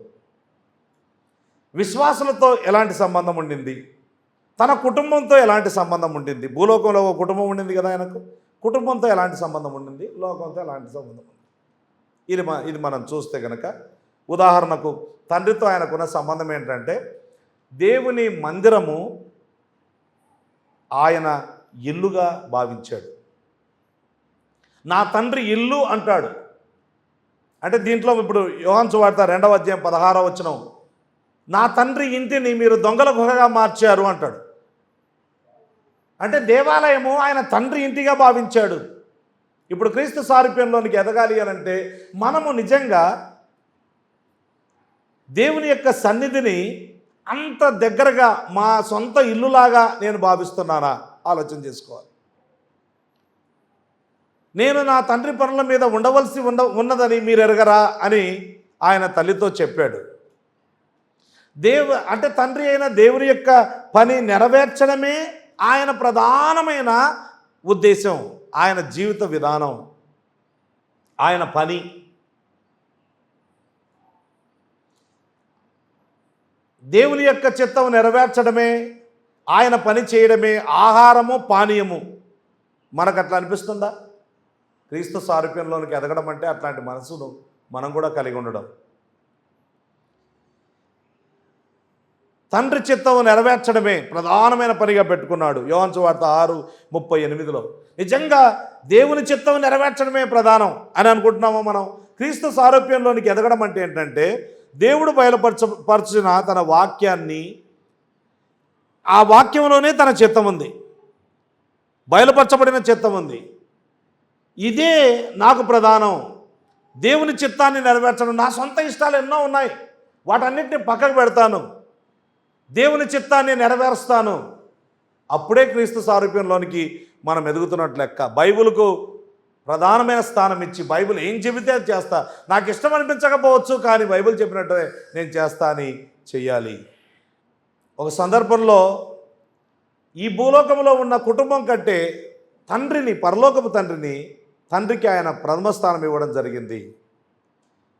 విశ్వాసులతో ఎలాంటి సంబంధం ఉండింది? తన కుటుంబంతో ఎలాంటి సంబంధం ఉండింది? భూలోకంలో ఒక కుటుంబం ఉండింది కదా ఆయనకు. కుటుంబంతో ఎలాంటి సంబంధం ఉండింది? లోకంతో ఎలాంటి సంబంధం ఉంది? ఇది మనం చూస్తే కనుక, ఉదాహరణకు తండ్రితో ఆయనకున్న సంబంధం ఏంటంటే, దేవుని మందిరము ఆయన ఇల్లుగా భావించాడు. నా తండ్రి ఇల్లు అంటాడు. అంటే దీంట్లో ఇప్పుడు యోహాను సువార్త 2వ అధ్యాయం 16వ వచనం, నా తండ్రి ఇంటిని మీరు దొంగల గుహగా మార్చారు అంటాడు. అంటే దేవాలయము ఆయన తండ్రి ఇంటిగా భావించాడు. ఇప్పుడు క్రీస్తు సారూప్యంలోనికి ఎదగాలి అని అంటే మనము నిజంగా దేవుని యొక్క సన్నిధిని అంత దగ్గరగా మా సొంత ఇల్లులాగా నేను భావిస్తున్నానా ఆలోచన చేసుకోవాలి. నేను నా తండ్రి పనుల మీద ఉండవలసి ఉన్నదని మీరు ఎరగరా అని ఆయన తల్లితో చెప్పాడు. అంటే తండ్రి అయిన దేవుని యొక్క పని నెరవేర్చడమే ఆయన ప్రధానమైన ఉద్దేశం, ఆయన జీవిత విధానం, ఆయన పని. దేవుని యొక్క చిత్తం నెరవేర్చడమే, ఆయన పని చేయడమే ఆహారము పానీయము. మనకు అట్లా అనిపిస్తుందా? క్రీస్తు సారూప్యంలోనికి ఎదగడం అంటే అట్లాంటి మనసును మనం కూడా కలిగి ఉండడం. తండ్రి చిత్తం నెరవేర్చడమే ప్రధానమైన పనిగా పెట్టుకున్నాడు. యోహాను సువార్త 6:38లో నిజంగా దేవుని చిత్తం నెరవేర్చడమే ప్రధానం అని అనుకుంటున్నామో మనం. క్రీస్తు సారూప్యంలోనికి ఎదగడం అంటే ఏంటంటే, దేవుడు బయలుపరచిన తన వాక్యాన్ని, ఆ వాక్యంలోనే తన చిత్తం ఉంది, బయలుపరచబడిన చిత్తం ఉంది. ఇదే నాకు ప్రధానం. దేవుని చిత్తాన్ని నెరవేర్చడం. నా సొంత ఇష్టాలు ఎన్నో ఉన్నాయి, వాటన్నిటిని పక్కకు పెడతాను, దేవుని చిత్తాన్ని నెరవేరుస్తాను. అప్పుడే క్రీస్తు సారూప్యంలోనికి మనం ఎదుగుతున్నట్లు లెక్క. బైబిల్కు ప్రధానమైన స్థానం ఇచ్చి, బైబిల్ ఏం చెబితే అది చేస్తా, నాకు ఇష్టం అనిపించకపోవచ్చు కానీ బైబిల్ చెప్పినట్టే నేను చేస్తా అని చెయ్యాలి. ఒక సందర్భంలో ఈ భూలోకంలో ఉన్న కుటుంబం కంటే తండ్రిని, పరలోకపు తండ్రికి ఆయన ప్రథమ స్థానం ఇవ్వడం జరిగింది.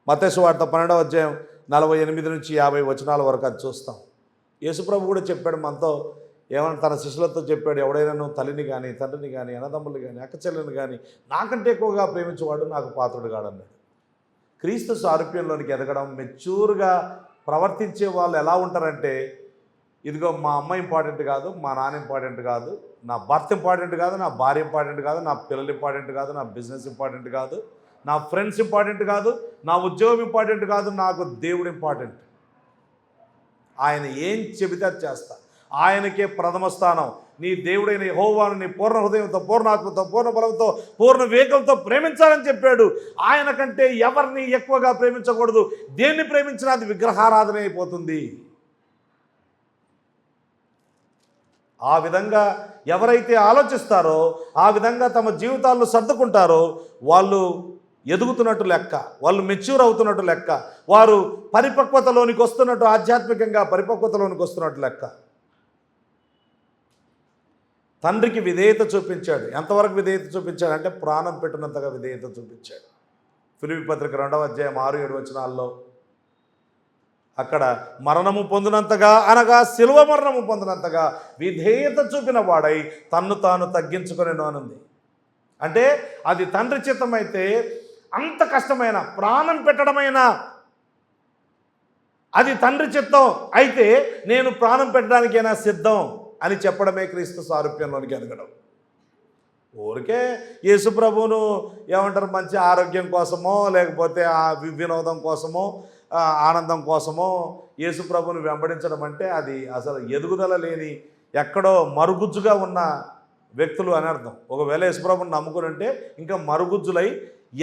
మత్తయి సువార్త 12వ అధ్యాయం 48 నుంచి 50 వచనాల వరకు అది చూస్తాం. యేసుప్రభు కూడా చెప్పాడు మనతో, ఏమన్నా తన శిష్యులతో చెప్పాడు, ఎవడైనా తల్లిని కానీ తండ్రిని కానీ అన్నదమ్ములు కానీ అక్కచెల్లెని కానీ నాకంటే ఎక్కువగా ప్రేమించేవాడు నాకు పాత్రుడు కాడన్నాడు. క్రీస్తు సారూప్యంలోనికి ఎదగడం, మెచ్యూర్గా ప్రవర్తించే వాళ్ళు ఎలా ఉంటారంటే, ఇదిగో మా అమ్మ ఇంపార్టెంట్ కాదు, మా నాన్న ఇంపార్టెంట్ కాదు, నా భర్త ఇంపార్టెంట్ కాదు, నా భార్య ఇంపార్టెంట్ కాదు, నా పిల్లలు ఇంపార్టెంట్ కాదు, నా బిజినెస్ ఇంపార్టెంట్ కాదు, నా ఫ్రెండ్స్ ఇంపార్టెంట్ కాదు, నా ఉద్యోగం ఇంపార్టెంట్ కాదు, నాకు దేవుడు ఇంపార్టెంట్. ఆయన ఏం చెబితే అది చేస్తా, ఆయనకే ప్రథమ స్థానం. నీ దేవుడైన యెహోవాను నీ పూర్ణ హృదయంతో, పూర్ణాత్మతో, పూర్ణ బలంతో, పూర్ణ వివేకంతో ప్రేమించాలని చెప్పాడు. ఆయన కంటే ఎవరిని ఎక్కువగా ప్రేమించకూడదు. దేన్ని ప్రేమించినా అది విగ్రహారాధన అయిపోతుంది. ఆ విధంగా ఎవరైతే ఆలోచిస్తారో, ఆ విధంగా తమ జీవితాలను సర్దుకుంటారో వాళ్ళు ఎదుగుతున్నట్టు లెక్క, వాళ్ళు మెచ్యూర్ అవుతున్నట్టు లెక్క, వారు పరిపక్వతలోనికి వస్తున్నట్టు, ఆధ్యాత్మికంగా పరిపక్వతలోనికి వస్తున్నట్టు లెక్క. తండ్రికి విధేయత చూపించాడు. ఎంతవరకు విధేయత చూపించాడు అంటే ప్రాణం పెట్టినంతగా విధేయత చూపించాడు. ఫిలిప్పీ పత్రిక 2వ అధ్యాయం 6-7 వచనాల్లో అక్కడ మరణము పొందినంతగా, అనగా శిలువ మరణము పొందినంతగా విధేయత చూపిన వాడై తన్ను తాను తగ్గించుకొనెను అనుంది. అంటే అది తండ్రి చిత్తమైతే అంత కష్టమైన, ప్రాణం పెట్టడమైన అది తండ్రి చిత్తం అయితే నేను ప్రాణం పెట్టడానికైనా సిద్ధం అని చెప్పడమే క్రీస్తు సారూప్యంలోనికి ఎదగడం. ఊరికే యేసు ప్రభువును ఏమంటారు, మంచి ఆరోగ్యం కోసమో లేకపోతే ఆ వినోదం కోసమో ఆనందం కోసమో యేసు ప్రభువును వెంబడించడం అంటే అది అసలు ఎదుగుదల లేని, ఎక్కడో మరుగుజ్జుగా ఉన్న వ్యక్తులు అని అర్థం. ఒకవేళ యేసు ప్రభువుని నమ్ముకుని అంటే ఇంకా మరుగుజ్జులై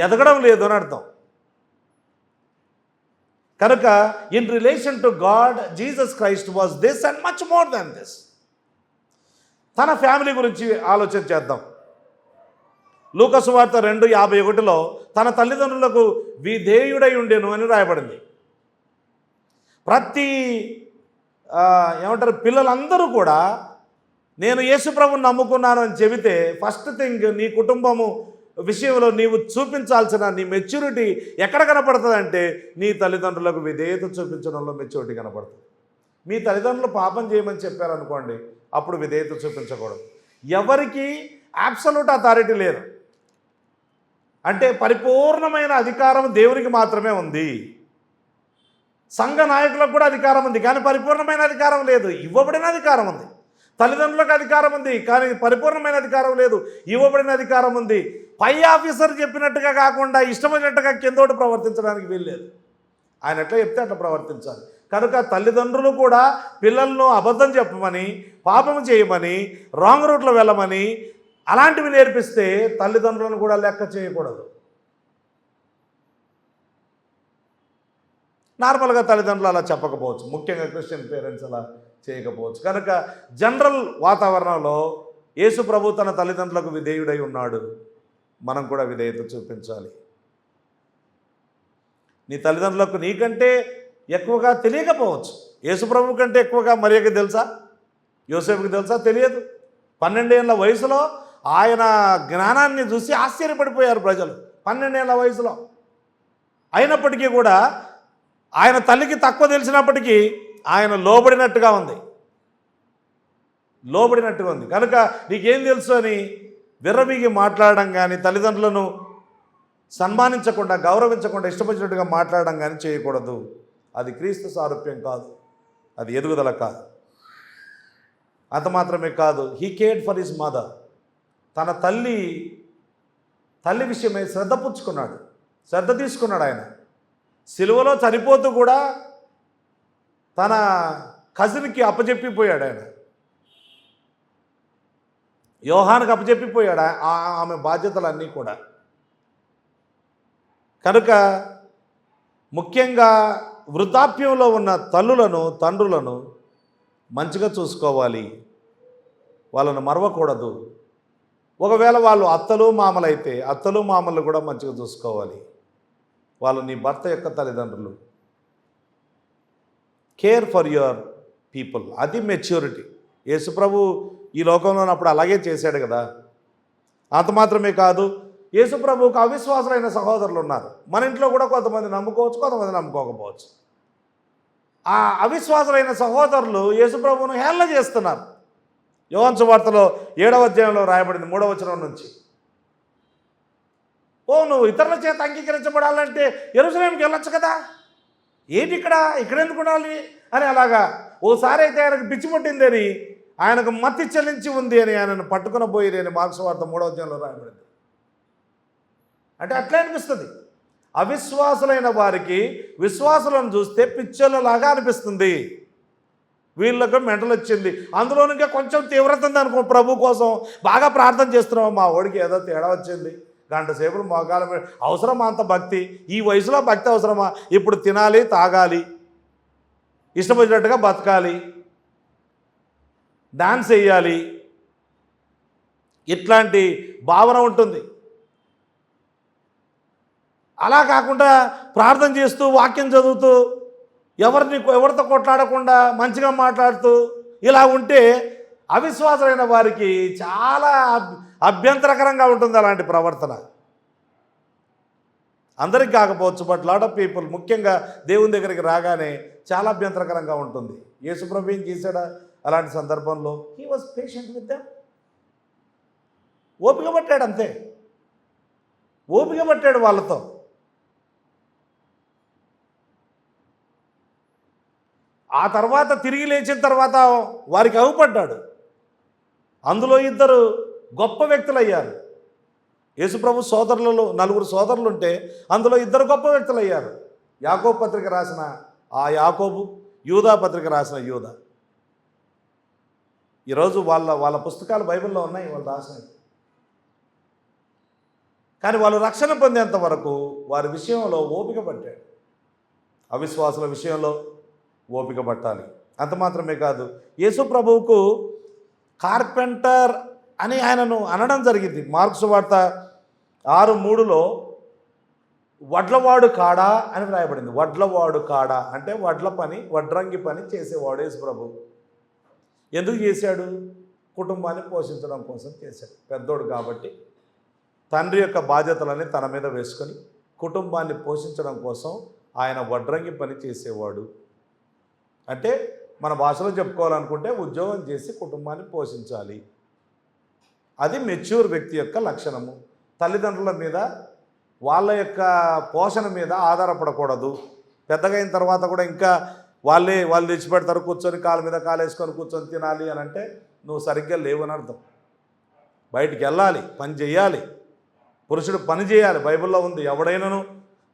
ఎదగడం లేదు అని అర్థం. కనుక in relation to God Jesus Christ was this and much more than this. తన ఫ్యామిలీ గురించి ఆలోచన చేద్దాం. లూకా సువార్త 2:51లో తన తల్లిదండ్రులకు విధేయుడై ఉండెను అని రాయబడింది. ప్రతి ఏమంటారు పిల్లలందరూ కూడా నేను యేసు ప్రభువుని నమ్ముకున్నాను అని చెబితే ఫస్ట్ థింగ్ నీ కుటుంబము విషయంలో నీవు చూపించాల్సిన నీ మెచ్యూరిటీ ఎక్కడ కనపడుతుంది అంటే నీ తల్లిదండ్రులకు విధేయత చూపించడంలో మెచ్యూరిటీ కనపడుతుంది. మీ తల్లిదండ్రులు పాపం చేయమని చెప్పారనుకోండి, అప్పుడు విధేయత చూపించకూడదు. ఎవరికి అబ్సల్యూట్ అథారిటీ లేదు, అంటే పరిపూర్ణమైన అధికారం దేవునికి మాత్రమే ఉంది. సంఘ నాయకులకు కూడా అధికారం ఉంది, కానీ పరిపూర్ణమైన అధికారం లేదు. ఇవ్వబడిన అధికారం ఉంది. తల్లిదండ్రులకు అధికారం ఉంది, కానీ పరిపూర్ణమైన అధికారం లేదు. ఇవ్వబడిన అధికారం ఉంది. పై ఆఫీసర్ చెప్పినట్టుగా కాకుండా ఇష్టమైనట్టుగా కిందోటి ప్రవర్తించడానికి వీల్లేదు. ఆయన ఎట్లా చెప్తే అట్లా ప్రవర్తించాలి. కనుక తల్లిదండ్రులు కూడా పిల్లలను అబద్ధం చెప్పమని, పాపం చేయమని, రాంగ్ రూట్లో వెళ్ళమని అలాంటివి నేర్పిస్తే తల్లిదండ్రులను కూడా లెక్క చేయకూడదు. నార్మల్గా తల్లిదండ్రులు అలా చెప్పకపోవచ్చు, ముఖ్యంగా క్రిస్టియన్ పేరెంట్స్ అలా చేయకపోవచ్చు. కనుక జనరల్ వాతావరణంలో యేసు ప్రభు తన తల్లిదండ్రులకు విధేయుడై ఉన్నాడు. మనం కూడా విధేయత చూపించాలి. నీ తల్లిదండ్రులకు నీకంటే ఎక్కువగా తెలియకపోవచ్చు. యేసు ప్రభు కంటే ఎక్కువగా మరియకి తెలుసా, యోసేపుకి తెలుసా? తెలియదు. 12 ఏళ్ల వయసులో ఆయన జ్ఞానాన్ని చూసి ఆశ్చర్యపడిపోయారు ప్రజలు. 12 ఏళ్ల వయసులో అయినప్పటికీ కూడా ఆయన తల్లికి తక్కువ తెలిసినప్పటికీ ఆయన లోబడినట్టుగా ఉంది. కనుక నీకేం తెలుసు అని విర్రవీగి మాట్లాడడం కానీ, తల్లిదండ్రులను సన్మానించకుండా, గౌరవించకుండా ఇష్టపడినట్టుగా మాట్లాడడం కానీ చేయకూడదు. అది క్రీస్తు సారూప్యం కాదు, అది ఎదుగుదల కాదు. అంత మాత్రమే కాదు, he cared for his mother. తన తల్లి విషయమై శ్రద్ధ తీసుకున్నాడు. ఆయన సిలువలో చనిపోతూ కూడా తన కజిన్కి అప్పచెప్పిపోయాడు. ఆయన యోహానుకు అప్పచెప్పిపోయాడు ఆమె బాధ్యతలన్నీ కూడా. కనుక ముఖ్యంగా వృద్ధాప్యంలో ఉన్న తల్లులను, తండ్రులను మంచిగా చూసుకోవాలి, వాళ్ళను మరవకూడదు. ఒకవేళ వాళ్ళు అత్తలు మామలైతే అత్తలు మామలు కూడా మంచిగా చూసుకోవాలి. వాళ్ళు నీ భర్త యొక్క తల్లిదండ్రులు. కేర్ ఫర్ యువర్ పీపుల్, అది మెచ్యూరిటీ. యేసుప్రభు ఈ లోకంలో ఉన్నప్పుడు అలాగే చేశాడు కదా. అంత మాత్రమే కాదు, యేసుప్రభుకు అవిశ్వాసులైన సహోదరులు ఉన్నారు. మన ఇంట్లో కూడా కొంతమంది నమ్ముకోవచ్చు, కొంతమంది నమ్ముకోకపోవచ్చు. ఆ అవిశ్వాసులైన సహోదరులు యేసుప్రభువును హేళన చేస్తున్నారు. యోహాను సువార్తలో 7వ అధ్యాయంలో రాయబడింది 3వ వచనం నుంచి. నువ్వు ఇతరుల చేత అంగీకరించబడాలంటే యెరూషలేముకి వెళ్ళొచ్చు కదా, ఏంటి ఇక్కడ ఎందుకు ఉండాలి అని అలాగా. ఓసారి అయితే ఆయనకు పిచ్చి పుట్టిందని, ఆయనకు మత్తి చెల్లించి ఉంది అని ఆయనను పట్టుకుని పోయి నేను మార్కు సువార్త 3వ అధ్యాయంలో రాయబడింది. అంటే అట్లే అనిపిస్తుంది. అవిశ్వాసులైన వారికి విశ్వాసులను చూస్తే పిచ్చోళ్ళలాగా అనిపిస్తుంది. వీళ్ళకు మెంటలు వచ్చింది, అందులో ఇంకా కొంచెం తీవ్రత ఉంది అనుకో. ప్రభు కోసం బాగా ప్రార్థన చేస్తున్నావు, మా ఓడికి ఏదో తేడా వచ్చింది, గంట సేపులు మోకాల అవసరమా అంత భక్తి? ఈ వయసులో భక్తి అవసరమా? ఇప్పుడు తినాలి, తాగాలి, ఇష్టపడినట్టుగా బతకాలి, డాన్స్ వేయాలి, ఇట్లాంటి భావన ఉంటుంది. అలా కాకుండా ప్రార్థన చేస్తూ వాక్యం చదువుతూ ఎవరితో కొట్లాడకుండా మంచిగా మాట్లాడుతూ ఇలా ఉంటే అవిశ్వాసమైన వారికి చాలా అభ్యంతరకరంగా ఉంటుంది అలాంటి ప్రవర్తన. అందరికి కాకపోవచ్చు, బట్ లాట్ ఆఫ్ పీపుల్ ముఖ్యంగా దేవుని దగ్గరికి రాగానే చాలా అభ్యంతరకరంగా ఉంటుంది. యేసుప్రభు ఏం చేశాడా అలాంటి సందర్భంలో? He was patient with them. ఓపిక పట్టాడు, అంతే. ఓపిక పట్టాడు వాళ్ళతో. ఆ తర్వాత తిరిగి లేచిన తర్వాత వారికి అగుపడ్డాడు. అందులో ఇద్దరు గొప్ప వ్యక్తులు అయ్యారు. యేసుప్రభు సోదరులలో 4 సోదరులు ఉంటే అందులో 2 గొప్ప వ్యక్తులు అయ్యారు. యాకోబు పత్రిక రాసిన ఆ యాకోబు, యూదా పత్రిక రాసిన యూదా. ఈరోజు వాళ్ళ పుస్తకాలు బైబిల్లో ఉన్నాయి, వాళ్ళు రాసినవి. కానీ వాళ్ళు రక్షణ పొందేంత వరకు వారి విషయంలో ఓపిక పట్టాడు. అవిశ్వాసుల విషయంలో ఓపిక పట్టాలి. అంత మాత్రమే కాదు, యేసు ప్రభువుకు కార్పెంటర్ అని ఆయనను అనడం జరిగింది. మార్కు సువార్త 6:3లో వడ్లవాడు కాడా అని వ్రాయబడింది. వడ్లవాడు కాడా అంటే వడ్ల పని, వడ్రంగి పని చేసేవాడు యేసు ప్రభు. ఎందుకు చేశాడు? కుటుంబాన్ని పోషించడం కోసం చేశాడు. పెద్దోడు కాబట్టి తండ్రి యొక్క బాధ్యతలని తన మీద వేసుకొని కుటుంబాన్ని పోషించడం కోసం ఆయన వడ్రంగి పని చేసేవాడు. అంటే మన భాషలో చెప్పుకోవాలనుకుంటే ఉద్యోగం చేసి కుటుంబాన్ని పోషించాలి. అది మెచ్యూర్ వ్యక్తి యొక్క లక్షణము. తల్లిదండ్రుల మీద, వాళ్ళ యొక్క పోషణ మీద ఆధారపడకూడదు. పెద్దగా అయిన తర్వాత కూడా ఇంకా వాళ్ళు తెచ్చిపెడతారు, కూర్చొని కాళ్ళ మీద కాలేసుకొని కూర్చొని తినాలి అని అంటే నువ్వు సరిగ్గా లేవని అర్థం. బయటికి వెళ్ళాలి, పని చేయాలి. పురుషుడు పని చేయాలి. బైబిల్లో ఉంది, ఎవడైనాను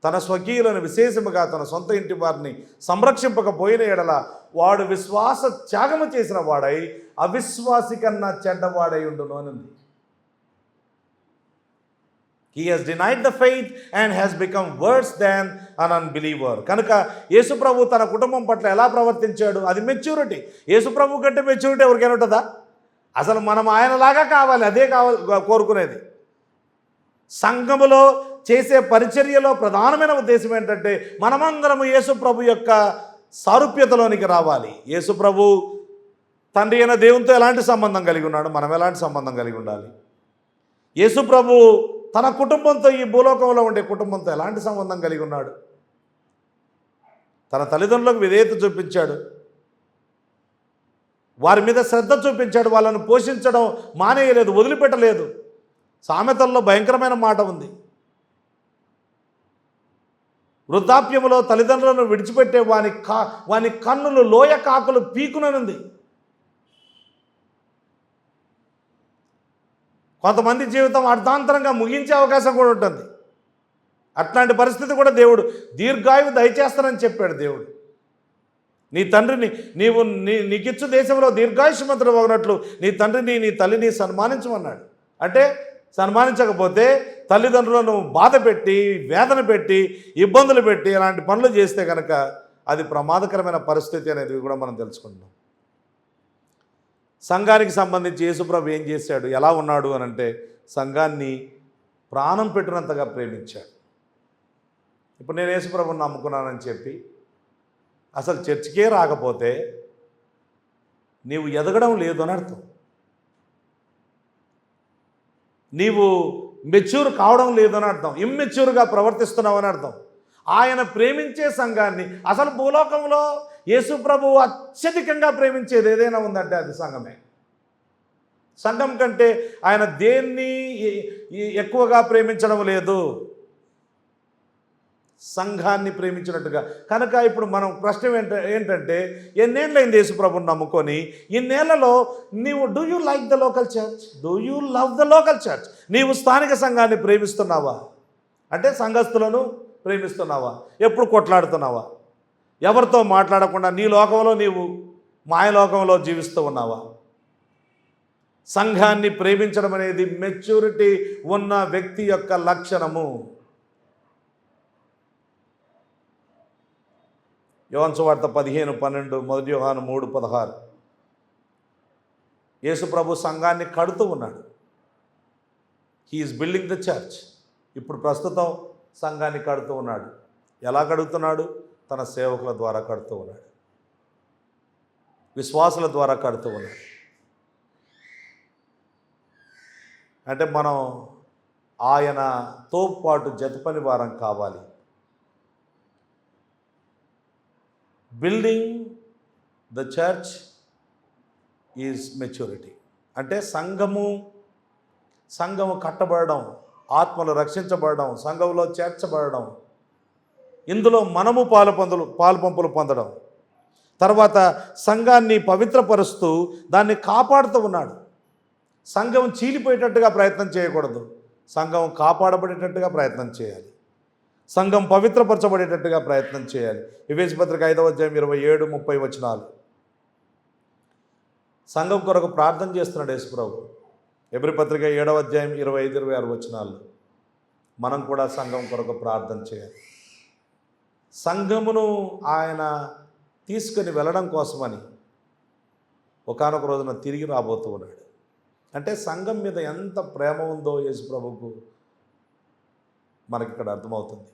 తన స్వకీయులను విశేషముగా తన సొంత ఇంటి వారిని సంరక్షింపకపోయిన ఎడల వాడు విశ్వాస త్యాగము చేసిన వాడై అవిశ్వాసి కన్నా చెడ్డవాడై ఉండును అని ఉంది. He has denied the faith and has become worse than an unbeliever. కనుక యేసుప్రభు తన కుటుంబం పట్ల ఎలా ప్రవర్తించాడు? అది మెచ్యూరిటీ. యేసుప్రభు కంటే మెచ్యూరిటీ ఎవరికైనా ఉంటుందా? అసలు మనం ఆయనలాగా కావాలి, అదే కోరుకునేది. సంఘములో చేసే పరిచర్యలో ప్రధానమైన ఉద్దేశం ఏంటంటే మనమందరము యేసుప్రభు యొక్క సారూప్యతలోనికి రావాలి. యేసుప్రభు తండ్రి అయిన దేవునితో ఎలాంటి సంబంధం కలిగి ఉన్నాడు, మనం ఎలాంటి సంబంధం కలిగి ఉండాలి? యేసుప్రభు తన కుటుంబంతో, ఈ భూలోకంలో ఉండే కుటుంబంతో ఎలాంటి సంబంధం కలిగి ఉన్నాడు? తన తల్లిదండ్రులకు విధేయత చూపించాడు, వారి మీద శ్రద్ధ చూపించాడు, వాళ్ళను పోషించడం మానేయలేదు, వదిలిపెట్టలేదు. సామెతల్లో భయంకరమైన మాట ఉంది, వృద్ధాప్యములో తల్లిదండ్రులను విడిచిపెట్టే వాని కన్నులు లోయ కాకులు పీకుననుంది. కొంతమంది జీవితం అర్ధాంతరంగా ముగించే అవకాశం కూడా ఉంటుంది. అట్లాంటి పరిస్థితి కూడా దేవుడు దీర్ఘాయువు దయచేస్తానని చెప్పాడు. దేవుడు నీ తండ్రిని నీకిచ్చు దేశంలో దీర్ఘాయుష్మంతుడు అవునట్లు నీ తండ్రిని నీ తల్లిని సన్మానించమన్నాడు. అంటే సన్మానించకపోతే తల్లిదండ్రులను బాధ పెట్టి, వేదన పెట్టి, ఇబ్బందులు పెట్టి అలాంటి పనులు చేస్తే కనుక అది ప్రమాదకరమైన పరిస్థితి అనేది కూడా మనం తెలుసుకుంటాం. సంఘానికి సంబంధించి యేసుప్రభు ఏం చేశాడు, ఎలా ఉన్నాడు అని అంటే సంఘాన్ని ప్రాణం పెట్టినంతగా ప్రేమించాడు. ఇప్పుడు నేను యేసుప్రభుని నమ్ముకున్నానని చెప్పి అసలు చర్చికే రాకపోతే నీవు ఎదగడం లేదు అని అర్థం. నీవు మెచ్యూర్ కావడం లేదని అర్థం, ఇమ్మెచ్యూర్గా ప్రవర్తిస్తున్నావు అని అర్థం. ఆయన ప్రేమించే సంఘాన్ని, అసలు భూలోకంలో యేసుప్రభువు అత్యధికంగా ప్రేమించేది ఏదైనా ఉందంటే అది సంఘమే. సంఘం కంటే ఆయన దేన్ని ఎక్కువగా ప్రేమించడం లేదు, సంఘాన్ని ప్రేమించినట్టుగా. కనుక ఇప్పుడు మనం ప్రశ్న ఏంటంటే ఎన్నేళ్ళైంది యేసుప్రభుని నమ్ముకొని? ఇన్నేళ్లలో నీవు do you like the local church? Do you love the local church? నీవు స్థానిక సంఘాన్ని ప్రేమిస్తున్నావా? అంటే సంఘస్థులను ప్రేమిస్తున్నావా? ఎప్పుడు కొట్లాడుతున్నావా? ఎవరితో మాట్లాడకుండా నీ లోకంలో నీవు మాయలోకంలో జీవిస్తూ ఉన్నావా? సంఘాన్ని ప్రేమించడం అనేది మెచ్యూరిటీ ఉన్న వ్యక్తి యొక్క లక్షణము. యోహాను సువార్త 15:12, 1 యోహాను 3:16. యేసు ప్రభు సంఘాన్ని కడుతూ ఉన్నాడు. He is building the church. ఇప్పుడు ప్రస్తుతం సంఘాన్ని కడుతూ ఉన్నాడు. ఎలా కడుగుతున్నాడు? తన సేవకుల ద్వారా కడుతూ ఉన్నాడు, విశ్వాసుల ద్వారా కడుతూ ఉన్నాడు. అంటే మనం ఆయనతో పాటు జతపని వారం కావాలి. Building the church is maturity. అంటే సంఘము కట్టబడడం, ఆత్మలు రక్షించబడడం, సంఘంలో చేర్చబడడం, ఇందులో మనము పాలుపంపులు పొందడం, తర్వాత సంఘాన్ని పవిత్రపరుస్తూ దాన్ని కాపాడుతూ ఉన్నాడు. సంఘం చీలిపోయేటట్టుగా ప్రయత్నం చేయకూడదు, సంఘం కాపాడబడేటట్టుగా ప్రయత్నం చేయాలి, సంఘం పవిత్రపరచబడేటట్టుగా ప్రయత్నం చేయాలి. ఎఫెసీ పత్రిక 5వ అధ్యాయం 27-30 వచనాలు. సంఘం కొరకు ప్రార్థన చేస్తున్నాడు యేసుప్రభు. ఎబ్రీ పత్రిక 7వ అధ్యాయం 25-26 వచనాలు. మనం కూడా సంఘం కొరకు ప్రార్థన చేయాలి. సంఘమును ఆయన తీసుకొని వెళ్ళడం కోసమని ఒకానొక రోజున తిరిగి రాబోతూ ఉన్నాడు. అంటే సంఘం మీద ఎంత ప్రేమ ఉందో యేసుప్రభుకు మనకి ఇక్కడ అర్థమవుతుంది.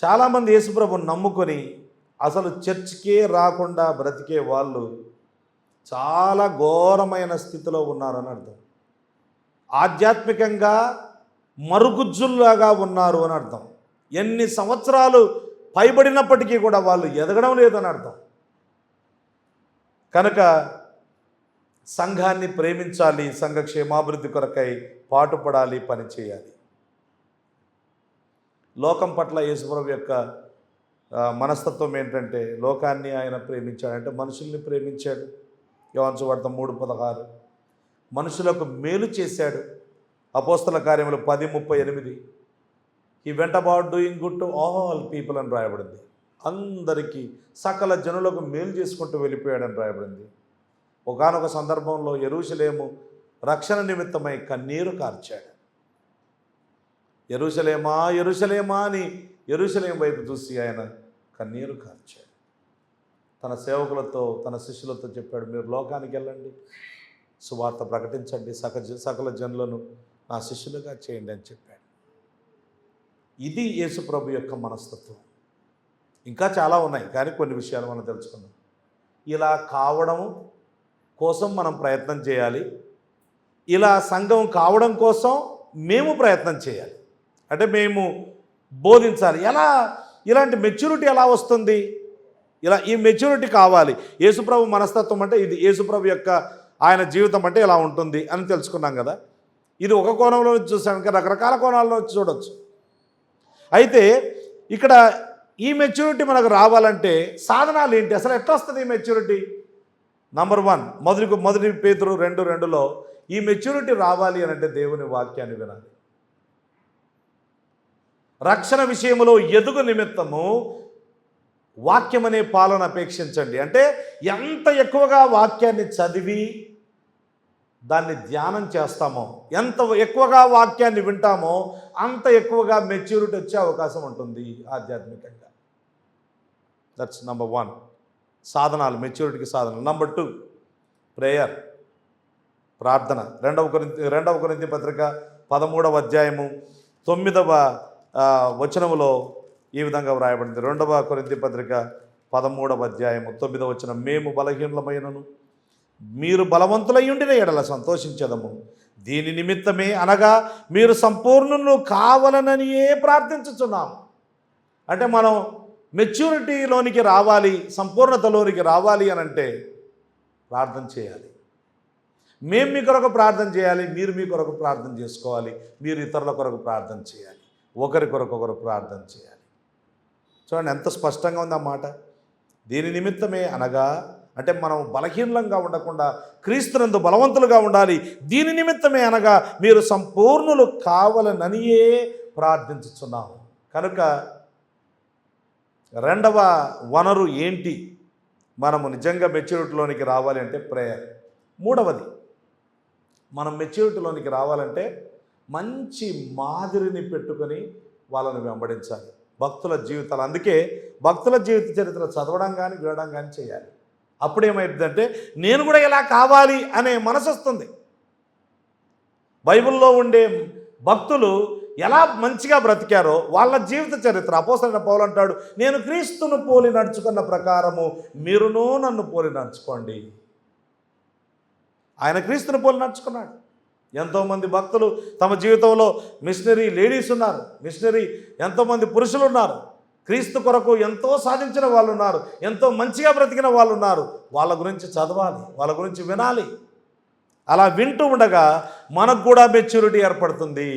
చాలామంది యేసుప్రభుని నమ్ముకొని అసలు చర్చికే రాకుండా బ్రతికే వాళ్ళు చాలా ఘోరమైన స్థితిలో ఉన్నారని అర్థం. ఆధ్యాత్మికంగా మరుగుజ్జుల్లాగా ఉన్నారు అని అర్థం. ఎన్ని సంవత్సరాలు పైబడినప్పటికీ కూడా వాళ్ళు ఎదగడం లేదని అర్థం. కనుక సంఘాన్ని ప్రేమించాలి, సంఘ క్షేమాభివృద్ధి కొరకై పాటుపడాలి, పనిచేయాలి. లోకం పట్ల యేసుప్రభు యొక్క మనస్తత్వం ఏంటంటే, లోకాన్ని ఆయన ప్రేమించాడంటే మనుషుల్ని ప్రేమించాడు. యోహాను సువార్త 3:16 మనుషులకు మేలు చేశాడు. అపోస్తల కార్యములు 10:38 he went about doing good to all people అని రాయబడింది. అందరికీ సకల జనులకు మేలు చేసుకుంటూ వెళ్ళిపోయాడని రాయబడింది. ఒకానొక సందర్భంలో యెరూషలేము రక్షణ నిమిత్తమై కన్నీరు కార్చాడు. యెరూషలేమా యెరూషలేమా అని యెరూషలేం వైపు చూసి ఆయన కన్నీరు కార్చాడు. తన సేవకులతో, తన శిష్యులతో చెప్పాడు, మీరు లోకానికి వెళ్ళండి, సువార్త ప్రకటించండి, సకల జనులను నా శిష్యులుగా చేయండి అని చెప్పాడు. ఇది యేసుప్రభు యొక్క మనస్తత్వం. ఇంకా చాలా ఉన్నాయి, కానీ కొన్ని విషయాలు మనం తెలుసుకుందాం. ఇలా కావడం కోసం మనం ప్రయత్నం చేయాలి. ఇలా సంఘం కావడం కోసం మేము ప్రయత్నం చేయాలి. అంటే మేము బోధించాలి. ఇలాంటి మెచ్యూరిటీ ఎలా వస్తుంది? ఈ మెచ్యూరిటీ కావాలి. యేసుప్రభు మనస్తత్వం అంటే ఇది, యేసుప్రభు యొక్క ఆయన జీవితం అంటే ఇలా ఉంటుంది అని తెలుసుకున్నాం కదా. ఇది ఒక కోణంలో నుంచి చూసాం, ఇంకా రకరకాల కోణాల్లో నుంచి చూడవచ్చు. అయితే ఇక్కడ ఈ మెచ్యూరిటీ మనకు రావాలంటే సాధనాలు ఏంటి? అసలు ఎట్లా వస్తుంది ఈ మెచ్యూరిటీ? నంబర్ 1, మొదటి పేతురు 2:2లో ఈ మెచ్యూరిటీ రావాలి అని అంటే దేవుని వాక్యాన్ని వినాలి. రక్షణ విషయంలో ఎదుగు నిమిత్తము వాక్యం అనే పాలన అపేక్షించండి. అంటే ఎంత ఎక్కువగా వాక్యాన్ని చదివి దాన్ని ధ్యానం చేస్తామో, ఎంత ఎక్కువగా వాక్యాన్ని వింటామో అంత ఎక్కువగా మెచ్యూరిటీ వచ్చే అవకాశం ఉంటుంది ఆధ్యాత్మికంగా. దట్స్ నంబర్ 1 సాధనాలు, మెచ్యూరిటీకి సాధనాలు. నంబర్ 2 ప్రేయర్, ప్రార్థన. 2వ కొరింథీ పత్రిక 13వ అధ్యాయము 9వ వచనములో ఈ విధంగా వ్రాయబడింది. 2వ కొరింథీ పత్రిక 13వ అధ్యాయము 9వ వచనం, మేము బలహీనమైనను మీరు బలవంతులై ఉండిన ఎడల సంతోషించదము. దీని నిమిత్తమే అనగా మీరు సంపూర్ణులు కావాలననియే ప్రార్థించుచున్నాము. అంటే మనం మెచ్యూరిటీలోనికి రావాలి, సంపూర్ణతలోనికి రావాలి అని అంటే ప్రార్థన చేయాలి. మేము మీ కొరకు ప్రార్థన చేయాలి, మీరు మీ కొరకు ప్రార్థన చేసుకోవాలి, మీరు ఇతరుల కొరకు ప్రార్థన చేయాలి, ఒకరి కొరకు ఒకరు ప్రార్థన చేయాలి. చూడండి ఎంత స్పష్టంగా ఉంది ఆ మాట. దీని నిమిత్తమే అనగా అంటే మనం బలహీనంగా ఉండకుండా క్రీస్తునందు బలవంతులుగా ఉండాలి. దీని నిమిత్తమే అనగా మీరు సంపూర్ణులు కావాలననియే ప్రార్థించుచున్నాము. కనుక రెండవ వనరు ఏంటి? మనము నిజంగా మెచ్యూరిటీలోనికి రావాలి అంటే ప్రేయర్. మూడవది, మనం మెచ్యూరిటీలోనికి రావాలంటే మంచి మాదిరిని పెట్టుకొని వాళ్ళని వెంబడించాలి. భక్తుల జీవితాలు, అందుకే భక్తుల జీవిత చరిత్ర చదవడం కానీ వినడం కానీ చేయాలి. అప్పుడేమైందంటే నేను కూడా ఇలా కావాలి అనే మనసు వస్తుంది. బైబిల్లో ఉండే భక్తులు ఎలా మంచిగా బ్రతికారో వాళ్ళ జీవిత చరిత్ర అపోస్తలుడైన పౌలు అంటాడు, నేను క్రీస్తును పోలి నడుచుకున్న ప్రకారము మీరునూ నన్ను పోలి నడుచుకోండి. ఆయన క్రీస్తును పోలి నడుచుకున్నాడు. ఎంతోమంది భక్తులు తమ జీవితంలో మిషనరీ లేడీస్ ఉన్నారు, మిషనరీ ఎంతోమంది పురుషులు ఉన్నారు, క్రీస్తు కొరకు ఎంతో సాధించిన వాళ్ళు ఉన్నారు, ఎంతో మంచిగా బ్రతికిన వాళ్ళు ఉన్నారు. వాళ్ళ గురించి చదవాలి, వాళ్ళ గురించి వినాలి. అలా వింటూ ఉండగా మనకు కూడా మెచ్యూరిటీ ఏర్పడుతుంది.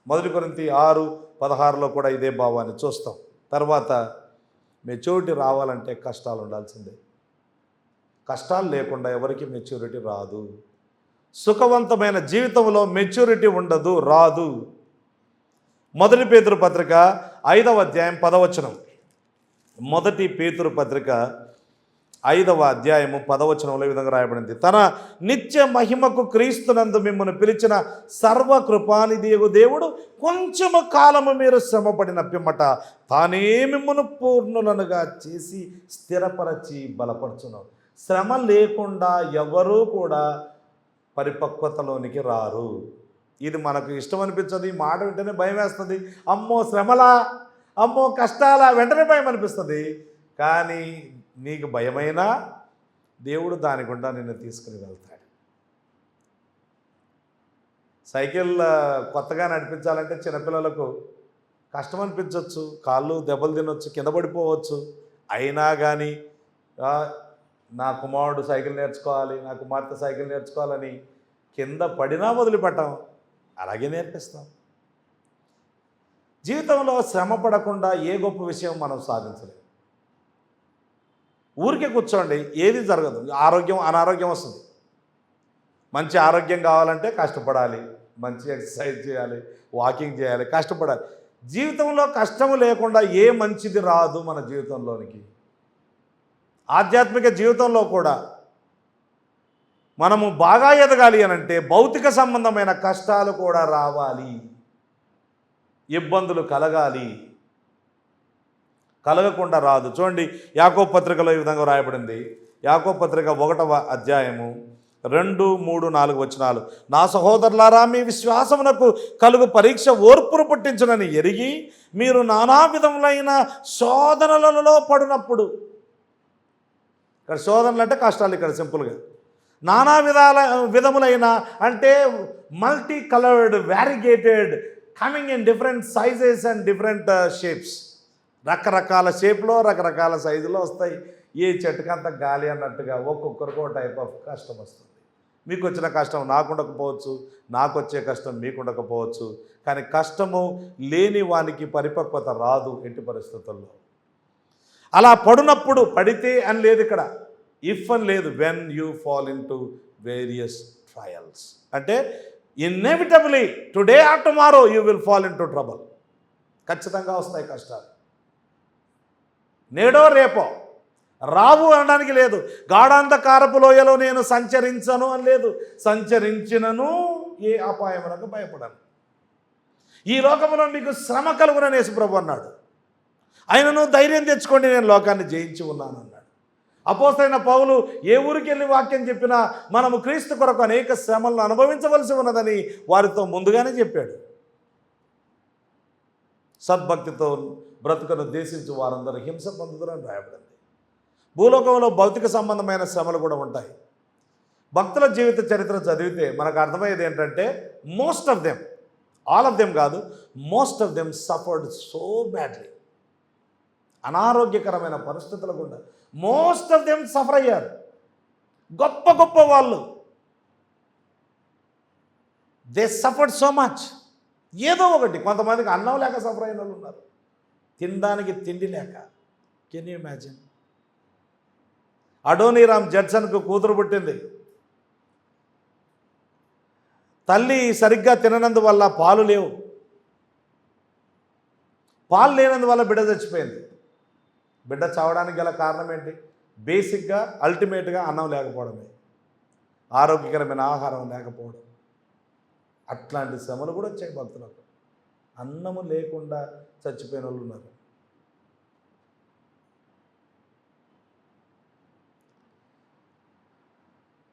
1 కొరింథీ 6:16 కూడా ఇదే భావాన్ని చూస్తాం. తర్వాత మెచ్యూరిటీ రావాలంటే కష్టాలు ఉండాల్సిందే. కష్టాలు లేకుండా ఎవరికి మెచ్యూరిటీ రాదు. సుఖవంతమైన జీవితంలో మెచ్యూరిటీ ఉండదు, రాదు. 1 పేతురు పత్రిక 5వ అధ్యాయం 10వ వచనం. 1 పేతురు పత్రిక 5వ అధ్యాయము 10వ వచనంలో ఈ విధంగా రాయబడింది, తన నిత్య మహిమకు క్రీస్తునందు మిమ్మల్ని పిలిచిన సర్వకృపానిధియగు దేవుడు కొంచెము కాలము మీరు శ్రమపడిన పిమ్మట తానే మిమ్మల్ని పూర్ణులనుగా చేసి స్థిరపరచి బలపరచును. శ్రమ లేకుండా ఎవరూ కూడా పరిపక్వతలోనికి రారు. ఇది మనకు ఇష్టం అనిపించదు. ఈ మాట వెంటనే భయం వేస్తుంది. అమ్మో శ్రమలా, అమ్మో కష్టాలా, వెంటనే భయం అనిపిస్తుంది. కానీ నీకు భయమైనా దేవుడు దాని గుండా నిన్ను తీసుకుని వెళ్తాడు. సైకిల్ కొత్తగా నడిపించాలంటే చిన్నపిల్లలకు కష్టం అనిపించవచ్చు, కాళ్ళు దెబ్బలు తినొచ్చు, కింద పడిపోవచ్చు. అయినా కానీ నా కుమారుడు సైకిల్ నేర్చుకోవాలి, నా కుమార్తె సైకిల్ నేర్చుకోవాలని కింద పడినా వదిలిపెట్టాం, అలాగే నేర్పిస్తాం. జీవితంలో శ్రమ పడకుండా ఏ గొప్ప విషయం మనం సాధించలేం. ఊరికే కూర్చోండి, ఏది జరగదు. అనారోగ్యం వస్తుంది. మంచి ఆరోగ్యం కావాలంటే కష్టపడాలి, మంచి ఎక్సర్సైజ్ చేయాలి, వాకింగ్ చేయాలి, కష్టపడాలి. జీవితంలో కష్టము లేకుండా ఏ మంచిది రాదు మన జీవితంలోనికి. ఆధ్యాత్మిక జీవితంలో కూడా మనము బాగా ఎదగాలి అనంటే భౌతిక సంబంధమైన కష్టాలు కూడా రావాలి, ఇబ్బందులు కలగాలి. కలగకుండా రాదు. చూడండి, యాకోబు పత్రికలో ఈ విధంగా రాయబడింది. యాకోబు పత్రిక 1వ అధ్యాయము 2, 3, 4 వచనాలు. నా సహోదరులారా, మీ విశ్వాసమునకు కలుగు పరీక్ష ఓర్పును పుట్టించునని ఎరిగి మీరు నానా విధములైన శోధనలలో పడినప్పుడు, ఇక్కడ శోధనలు అంటే కష్టాలు, ఇక్కడ సింపుల్గా నానా విధములైన అంటే multi coloured, variegated, coming in different sizes and different shapes. రకరకాల షేప్లో రకరకాల సైజులో వస్తాయి. ఏ చెట్టుకంత గాలి అన్నట్టుగా ఒక్కొక్కరికి ఒక టైప్ ఆఫ్ కష్టం వస్తుంది. మీకు వచ్చిన కష్టం నాకు ఉండకపోవచ్చు, నాకు వచ్చే కష్టం మీకు ఉండకపోవచ్చు. కానీ కష్టము లేని వానికి పరిపక్వత రాదు ఎట్టి పరిస్థితుల్లో. అలా పడినప్పుడు, పడితే అని లేదు ఇక్కడ, ఇఫ్ అని లేదు, when you fall into various trials అంటే inevitably today or tomorrow you will fall into trouble. ఖచ్చితంగా వస్తాయి కష్టాలు. నేడో రేపో రావు అనడానికి లేదు. గాఢాంధకారపు లోయలో నేను సంచరించను అని లేదు. సంచరించినను ఏ అపాయమునకు భయపడను. ఈ లోకములో మీకు శ్రమ కలుగునని యేసుప్రభు అన్నాడు. ఆయనను ధైర్యం తెచ్చుకోండి, నేను లోకాన్ని జయించి ఉన్నాను అన్నాడు. అపోస్తలుడైన పౌలు ఏ ఊరికి వెళ్ళి వాక్యం చెప్పినా మనము క్రీస్తు కొరకు అనేక శ్రమలను అనుభవించవలసి ఉన్నదని వారితో ముందుగానే చెప్పాడు. సద్భక్తితో బ్రతుకను దేశించు వారందరూ హింస పొందుతారని రాయబడింది. భూలోకంలో భౌతిక సంబంధమైన శ్రమలు కూడా ఉంటాయి. భక్తుల జీవిత చరిత్ర చదివితే మనకు అర్థమయ్యేది ఏంటంటే most of them, all of them కాదు, most of them suffered so badly. అనారోగ్యకరమైన పరిస్థితుల గుండా మోస్ట్ ఆఫ్ దెమ్ సఫర్ అయ్యారు. గొప్ప గొప్ప వాళ్ళు, దే సఫర్డ్ సో మచ్. ఏదో ఒకటి, కొంతమందికి అన్నం లేక సఫర్ అయిన వాళ్ళు ఉన్నారు, తినడానికి తిండి లేక. Can you imagine? అడోనీరామ్ జడ్సన్కు కూతురు పుట్టింది. తల్లి సరిగ్గా తిననందువల్ల పాలు లేవు, పాలు లేనందువల్ల బిడ్డ చచ్చిపోయింది. బిడ్డ చావడానికి గల కారణం ఏంటి? బేసిక్గా అల్టిమేట్గా అన్నం లేకపోవడమే, ఆరోగ్యకరమైన ఆహారం లేకపోవడం. అట్లాంటి శ్రమలు కూడా వచ్చాయి భక్తులకు. అన్నము లేకుండా చచ్చిపోయిన వాళ్ళు ఉన్నారు.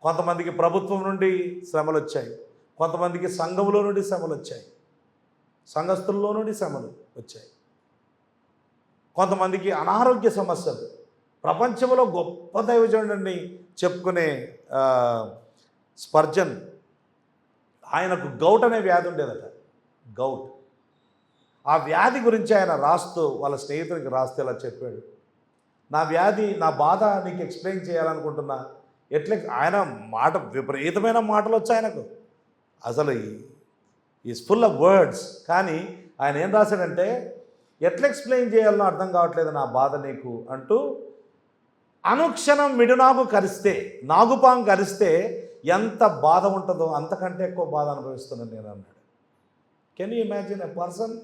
కొంతమందికి ప్రభుత్వం నుండి శ్రమలు వచ్చాయి, కొంతమందికి సంఘంలో నుండి శ్రమలు వచ్చాయి, సంఘస్థుల్లో నుండి శ్రమలు వచ్చాయి, కొంతమందికి అనారోగ్య సమస్యలు. ప్రపంచంలో గొప్ప దైవజనుడిని చెప్పుకునే స్పర్జన్, ఆయనకు గౌట్ అనే వ్యాధి ఉండేదట, గౌట్. ఆ వ్యాధి గురించి ఆయన రాస్తూ వాళ్ళ స్నేహితుడికి రాస్తూ ఇలా చెప్పాడు, నా వ్యాధి, నా బాధ నీకు ఎక్స్ప్లెయిన్ చేయాలనుకుంటున్నా. ఆయన మాట విపరీతమైన మాటలు వచ్చాయి ఆయనకు, అసలు ఈజ్ ఫుల్ ఆఫ్ వర్డ్స్. కానీ ఆయన ఏం రాశాడంటే, ఎట్లా ఎక్స్ప్లెయిన్ చేయాలనో అర్థం కావట్లేదు నా బాధ నీకు అంటూ, అనుక్షణం మిడునాగు కరిస్తే, నాగుపాము కరిస్తే ఎంత బాధ ఉంటుందో అంతకంటే ఎక్కువ బాధ అనుభవిస్తున్నాను నేను అన్నాడు. Can you imagine a person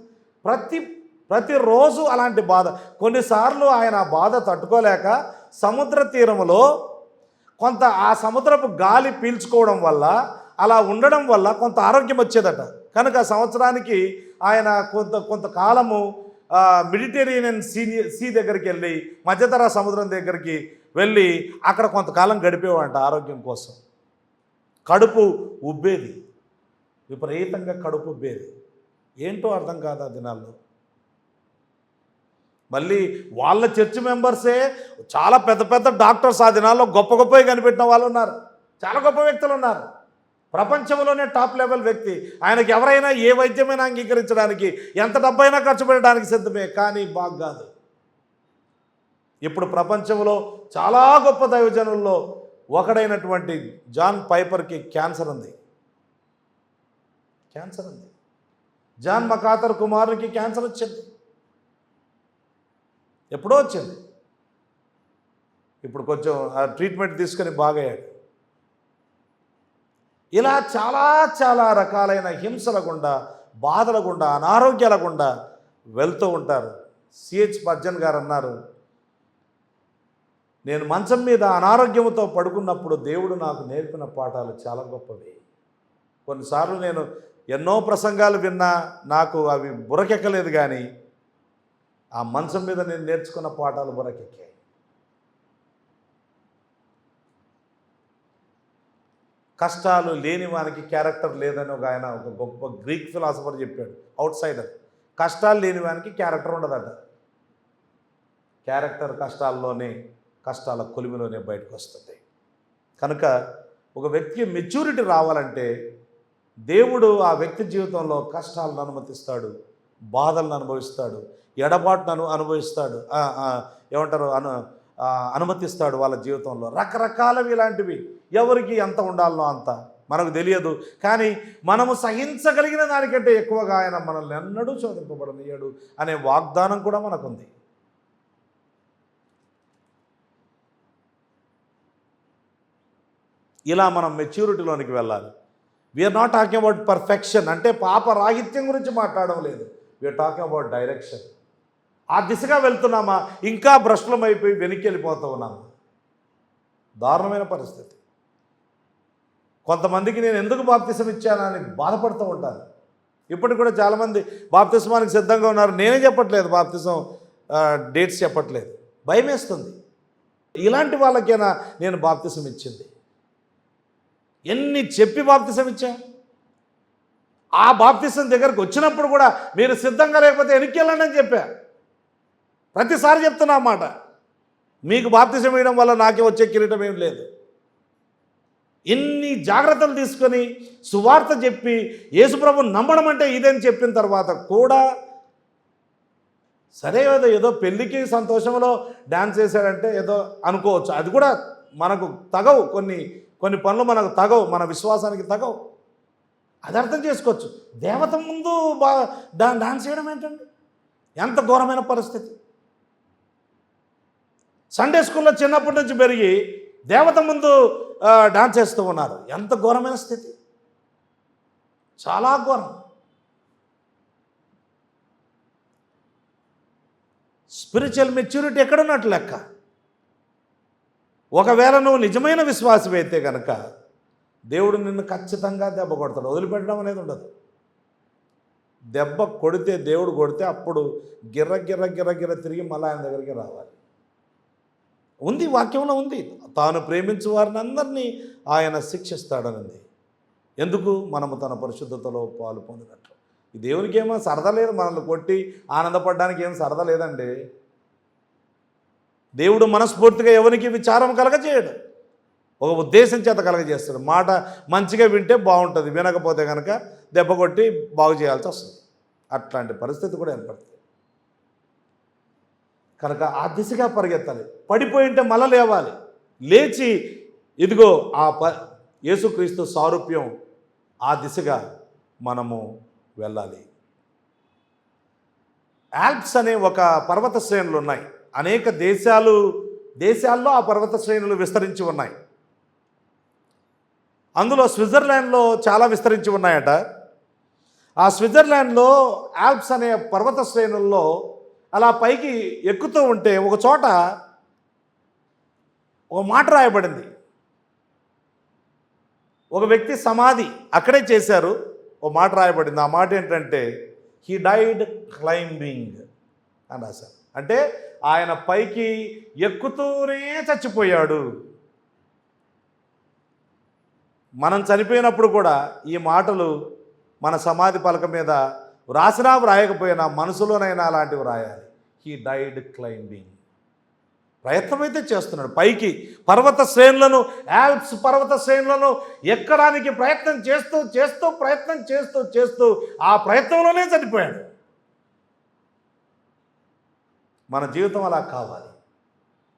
ప్రతిరోజు అలాంటి బాధ. కొన్నిసార్లు ఆయన ఆ బాధ తట్టుకోలేక సముద్ర తీరములో కొంత ఆ సముద్రపు గాలి పీల్చుకోవడం వల్ల, అలా ఉండడం వల్ల కొంత ఆరోగ్యం వచ్చేదట. కనుక సంవత్సరానికి ఆయన కొంతకాలము మెడిటేరియన్ సీ దగ్గరికి వెళ్ళి, మధ్యధరా సముద్రం దగ్గరికి వెళ్ళి అక్కడ కొంతకాలం గడిపేవాడంట ఆరోగ్యం కోసం. కడుపు ఉబ్బేది, విపరీతంగా కడుపు ఉబ్బేది, ఏంటో అర్థం కాదు ఆ దినాల్లో. మళ్ళీ వాళ్ళ చర్చ్ మెంబర్సే చాలా పెద్ద పెద్ద డాక్టర్స్ ఆ దినాల్లో గొప్ప గొప్పవి కనిపెట్టిన వాళ్ళు ఉన్నారు, చాలా గొప్ప వ్యక్తులు ఉన్నారు. ప్రపంచంలోనే టాప్ లెవెల్ వ్యక్తి. ఆయనకి ఎవరైనా ఏ వైద్యమైనా అంగీకరించడానికి, ఎంత డబ్బైనా ఖర్చు పెట్టడానికి సిద్ధమే, కానీ బాగు కాదు. ఇప్పుడు ప్రపంచంలో చాలా గొప్ప దైవజనుల్లో ఒకడైనటువంటి జాన్ పైపర్కి క్యాన్సర్ ఉంది. జాన్ మకాతర్ కుమారునికి క్యాన్సర్ వచ్చింది, ఎప్పుడో వచ్చింది. ఇప్పుడు కొంచెం ట్రీట్మెంట్ తీసుకొని బాగయ్యాడు. ఇలా చాలా చాలా రకాలైన హింసల గుండా, బాధల గుండా, అనారోగ్యాల గుండా వెళ్తూ ఉంటారు. సిహెచ్ స్పర్జన్ గారు అన్నారు, నేను మంచం మీద అనారోగ్యంతో పడుకున్నప్పుడు దేవుడు నాకు నేర్పిన పాఠాలు చాలా గొప్పవి. కొన్నిసార్లు నేను ఎన్నో ప్రసంగాలు విన్నా నాకు అవి బుర్రకెక్కలేదు, కానీ ఆ మంచం మీద నేను నేర్చుకున్న పాఠాలు బుర్రకెక్కాయి. కష్టాలు లేని వానికి క్యారెక్టర్ లేదని ఒక గొప్ప గ్రీక్ ఫిలాసఫర్ చెప్పాడు, అవుట్ సైడర్. కష్టాలు లేని వానికి క్యారెక్టర్ ఉండదట. క్యారెక్టర్ కష్టాల్లోనే, కష్టాల కొలిమిలోనే బయటకు వస్తుంది. కనుక ఒక వ్యక్తికి మెచ్యూరిటీ రావాలంటే దేవుడు ఆ వ్యక్తి జీవితంలో కష్టాలను అనుమతిస్తాడు, బాధలను అనుభవిస్తాడు, ఎడబాటును అనుభవిస్తాడు, అనుమతిస్తాడు వాళ్ళ జీవితంలో. రకరకాలవి ఇలాంటివి, ఎవరికి ఎంత ఉండాలనో అంత మనకు తెలియదు. కానీ మనము సహించగలిగిన దానికంటే ఎక్కువగా ఆయన మనల్ని ఎన్నడూ శోధింపబడనీయడు అనే వాగ్దానం కూడా మనకుంది. ఇలా మనం మెచ్యూరిటీలోనికి వెళ్ళాలి. We are not talking about perfection, అంటే పాప రాహిత్యం గురించి మాట్లాడడం లేదు. We are talking about direction. ఆ దిశగా వెళ్తున్నామా, ఇంకా భ్రష్టులమైపోయి వెనక్కి వెళ్ళిపోతూ ఉన్నామా? దారుణమైన పరిస్థితి. కొంతమందికి నేను ఎందుకు బాప్తిసం ఇచ్చానని బాధపడుతూ ఉంటాను. ఇప్పటికి కూడా చాలామంది బాప్తిస్మానికి సిద్ధంగా ఉన్నారు. నేనే చెప్పట్లేదు, బాప్తిసం డేట్స్ చెప్పట్లేదు, భయం వేస్తుంది. ఇలాంటి వాళ్ళకైనా నేను బాప్తిసం ఇచ్చింది? ఎన్ని చెప్పి బాప్తిసం ఇచ్చా? ఆ బాప్తిసం దగ్గరకు వచ్చినప్పుడు కూడా మీరు సిద్ధంగా లేకపోతే వెనక్కి వెళ్ళండి అని చెప్పా. ప్రతిసారి చెప్తున్నా మాట. మీకు బాప్తిసం వేయడం వల్ల నాకే వచ్చే కిరీటం ఏం లేదు. ఎన్ని జాగ్రత్తలు తీసుకొని సువార్త చెప్పి యేసుప్రభుని నమ్మడం అంటే ఇదని చెప్పిన తర్వాత కూడా సరే ఏదో పెళ్ళికి సంతోషంలో డ్యాన్స్ చేశాడంటే ఏదో అనుకోవచ్చు. అది కూడా మనకు తగవు, కొన్ని పనులు మనకు తగవు, మన విశ్వాసానికి తగవు. అది అర్థం చేసుకోవచ్చు. దేవత ముందు డాన్స్ చేయడం ఏంటండి? ఎంత ఘోరమైన పరిస్థితి. సండే స్కూల్లో చిన్నప్పటి నుంచి పెరిగి దేవత ముందు డాన్స్ చేస్తూ ఉన్నారు. ఎంత ఘోరమైన స్థితి, చాలా ఘోరం. స్పిరిచువల్ మెచ్యూరిటీ ఎక్కడున్నట్లు లెక్క. ఒకవేళ నువ్వు నిజమైన విశ్వాసం అయితే కనుక దేవుడు నిన్ను ఖచ్చితంగా దెబ్బ కొడతాడు, వదిలిపెట్టడం అనేది ఉండదు. దెబ్బ కొడితే, దేవుడు కొడితే అప్పుడు గిర్ర గిర్ర గిర్ర గిర్ర తిరిగి మళ్ళీ ఆయన దగ్గరికి రావాలి. ఉంది, వాక్యంలో ఉంది. తాను ప్రేమించు వారిని అందరినీ ఆయన శిక్షిస్తాడనుంది. ఎందుకు? మనము తన పరిశుద్ధతలో పాలు పొందినట్లు. ఈ దేవునికి ఏమో సరదా లేదు, మనల్ని కొట్టి ఆనందపడడానికి ఏం సరదా లేదండి. దేవుడు మనస్ఫూర్తిగా ఎవరికి విచారం కలగజేయడు, ఒక ఉద్దేశం చేత కలగజేస్తాడు. మాట మంచిగా వింటే బాగుంటుంది, వినకపోతే కనుక దెబ్బ కొట్టి బాగు చేయాల్సి వస్తుంది. అట్లాంటి పరిస్థితి కూడా ఏర్పడుతుంది. కనుక ఆ దిశగా పరిగెత్తాలి. పడిపోయింటే మళ్ళా లేవాలి, లేచి ఇదిగో యేసుక్రీస్తు సారూప్యం ఆ దిశగా మనము వెళ్ళాలి. ఆల్ప్స్ అనే ఒక పర్వత శ్రేణులు ఉన్నాయి. అనేక దేశాల్లో ఆ పర్వత శ్రేణులు విస్తరించి ఉన్నాయి. అందులో స్విట్జర్లాండ్లో చాలా విస్తరించి ఉన్నాయట. ఆ స్విట్జర్లాండ్లో ఆల్ప్స్ అనే పర్వత శ్రేణుల్లో అలా పైకి ఎక్కుతూ ఉంటే ఒక చోట ఒక మాట రాయబడింది. ఒక వ్యక్తి సమాధి అక్కడే చేశారు. ఒక మాట రాయబడింది. ఆ మాట ఏంటంటే హీ డైడ్ క్లైంబింగ్ అని రాశారు. అంటే ఆయన పైకి ఎక్కుతూనే చచ్చిపోయాడు. మనం చనిపోయినప్పుడు కూడా ఈ మాటలు మన సమాధి పలక మీద వ్రాసినా వ్రాయకపోయినా మనసులోనైనా అలాంటివి రాయాలి. He died climbing. ప్రయత్నం అయితే చేస్తున్నాడు. పైకి పర్వత శ్రేణులను, ఆల్ప్స్ పర్వత శ్రేణులను ఎక్కడానికి ప్రయత్నం చేస్తూ ఆ ప్రయత్నంలోనే చనిపోయాడు. మన జీవితం అలా కావాలి,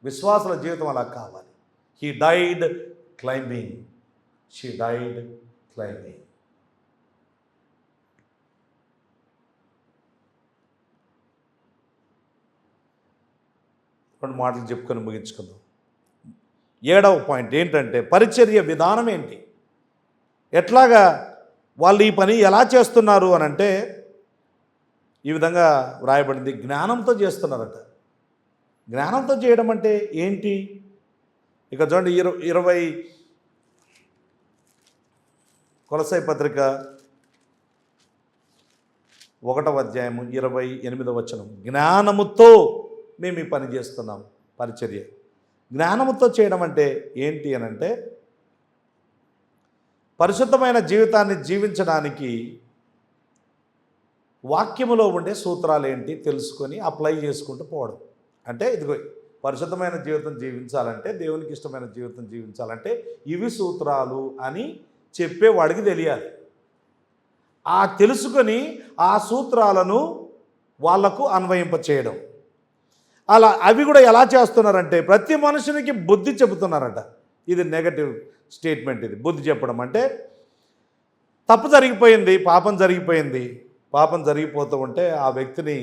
విశ్వాసుల జీవితం అలా కావాలి. He died climbing, she died climbing. రెండు మాటలు చెప్పుకొని ముగించుకుందాం. 7వ పాయింట్ ఏంటంటే పరిచర్య విధానం ఏంటి, ఎట్లాగా వాళ్ళు ఈ పని ఎలా చేస్తున్నారు అని అంటే ఈ విధంగా వ్రాయబడింది. జ్ఞానంతో చేస్తున్నారట. జ్ఞానంతో చేయడం అంటే ఏంటి? ఇక చూడండి 20 కొలస్సై పత్రిక 1వ అధ్యాయము 28వ వచనం. జ్ఞానముతో మేము ఈ పని చేస్తున్నాం. పరిచర్య జ్ఞానముతో చేయడం అంటే ఏంటి అని అంటే పరిశుద్ధమైన జీవితాన్ని జీవించడానికి వాక్యములో ఉండే సూత్రాలు ఏంటి తెలుసుకొని అప్లై చేసుకుంటూ పోవడం. అంటే ఇదిగో పరిశుద్ధమైన జీవితం జీవించాలంటే, దేవునికి ఇష్టమైన జీవితం జీవించాలంటే ఇవి సూత్రాలు అని చెప్పేవాడికి తెలియాలి. ఆ తెలుసుకొని ఆ సూత్రాలను వాళ్లకు అన్వయింప చేయడం. అలా అవి కూడా ఎలా చేస్తున్నారంటే ప్రతి మనుషునికి బుద్ధి చెబుతున్నారట. ఇది నెగటివ్ స్టేట్మెంట్. ఇది బుద్ధి చెప్పడం అంటే తప్పు జరిగిపోయింది, పాపం జరిగిపోతూ ఉంటే ఆ వ్యక్తిని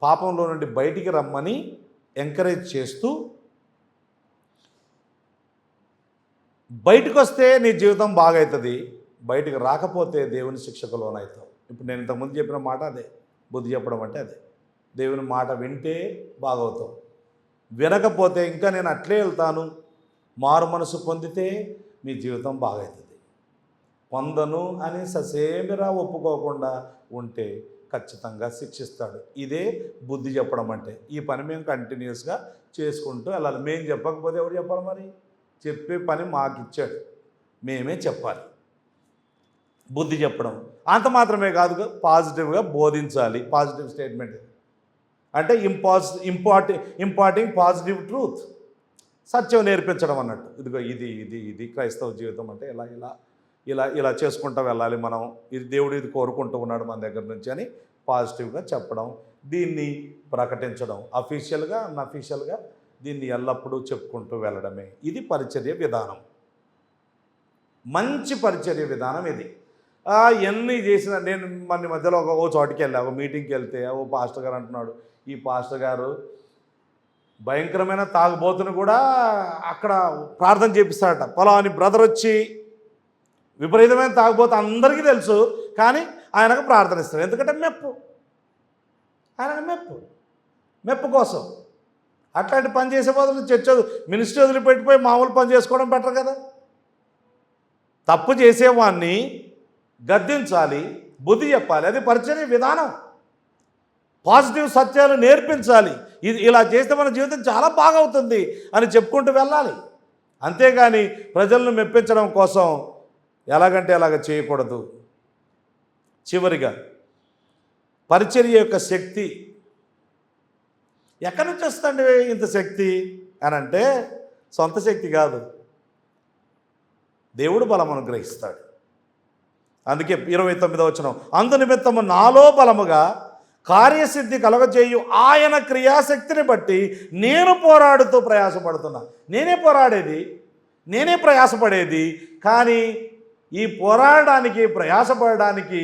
పాపంలో నుండి బయటికి రమ్మని ఎంకరేజ్ చేస్తూ, బయటకు వస్తే నీ జీవితం బాగవుతుంది, బయటికి రాకపోతే దేవుని శిక్షకు లోనవుతావు. ఇప్పుడు నేను ఇంతకుముందు చెప్పిన మాట అదే. బుద్ధి చెప్పడం అంటే అదే. దేవుని మాట వింటే బాగవుతావు, వినకపోతే ఇంకా నేను అట్లే వెళ్తాను, మారు మనసు పొందితే మీ జీవితం బాగవుతుంది. పొందను అని ససేమిరా ఒప్పుకోకుండా ఉంటే ఖచ్చితంగా శిక్షిస్తాడు. ఇదే బుద్ధి చెప్పడం అంటే. ఈ పని మేము కంటిన్యూస్గా చేసుకుంటూ వెళ్ళాలి. మేము చెప్పకపోతే ఎవరు చెప్పాలి? మరి చెప్పే పని మాకు ఇచ్చాడు, మేమే చెప్పాలి. బుద్ధి చెప్పడం అంత మాత్రమే కాదు, పాజిటివ్గా బోధించాలి. పాజిటివ్ స్టేట్మెంట్ అంటే ఇంపార్టింగ్ పాజిటివ్ ట్రూత్, సత్యం నేర్పించడం అన్నట్టు. ఇదిగో ఇది క్రైస్తవ జీవితం అంటే ఇలా చేసుకుంటూ వెళ్ళాలి మనం, ఇది దేవుడు ఇది కోరుకుంటూ ఉన్నాడు మన దగ్గర నుంచి అని పాజిటివ్గా చెప్పడం, దీన్ని ప్రకటించడం, అఫీషియల్గా అన్అఫీషియల్గా దీన్ని ఎల్లప్పుడూ చెప్పుకుంటూ వెళ్ళడమే. ఇది పరిచర్య విధానం. మంచి పరిచర్య విధానం ఇది. ఎన్ని చేసిన నేను మన మధ్యలో ఓ చోటికి వెళ్ళా, ఒక మీటింగ్కి వెళ్తే ఓ పాస్టర్ గారు అంటున్నాడు, ఈ పాస్టర్ గారు భయంకరమైన తాగుబోతును కూడా అక్కడ ప్రార్థన చేపిస్తాడట. పలాని బ్రదర్ వచ్చి విపరీతమైన తాగుబోతు అందరికీ తెలుసు, కానీ ఆయనకు ప్రార్థన ఇస్తాడు. ఎందుకంటే ఆయనకు మెప్పు కోసం. అట్లాంటి పని చేసే బదులు మినిస్ట్రీ వదిలిపెట్టిపోయి మామూలు పని చేసుకోవడం బెటర్ కదా. తప్పు చేసేవాడిని గద్దించాలి, బుద్ధి చెప్పాలి. అది పరిచర్య విధానం. పాజిటివ్ సత్యాలు నేర్పించాలి. ఇది ఇలా చేస్తే మన జీవితం చాలా బాగవుతుంది అని చెప్పుకుంటూ వెళ్ళాలి. అంతేగాని ప్రజలను మెప్పించడం కోసం ఎలాగంటే అలాగ చేయకూడదు. చివరిగా పరిచర్య యొక్క శక్తి ఎక్కడి నుంచి వస్తుంది ఇంత శక్తి అని అంటే సొంత శక్తి కాదు, దేవుడు బలం అనుగ్రహిస్తాడు. అందుకే 29వ వచనం, అందునిమిత్తము నాలో బలముగా కార్యసిద్ధి కలగజేయు ఆయన క్రియాశక్తిని బట్టి నేను పోరాడుతూ ప్రయాసపడుతున్నా. నేనే పోరాడేది, నేనే ప్రయాసపడేది, కానీ ఈ పోరాడడానికి ప్రయాసపడడానికి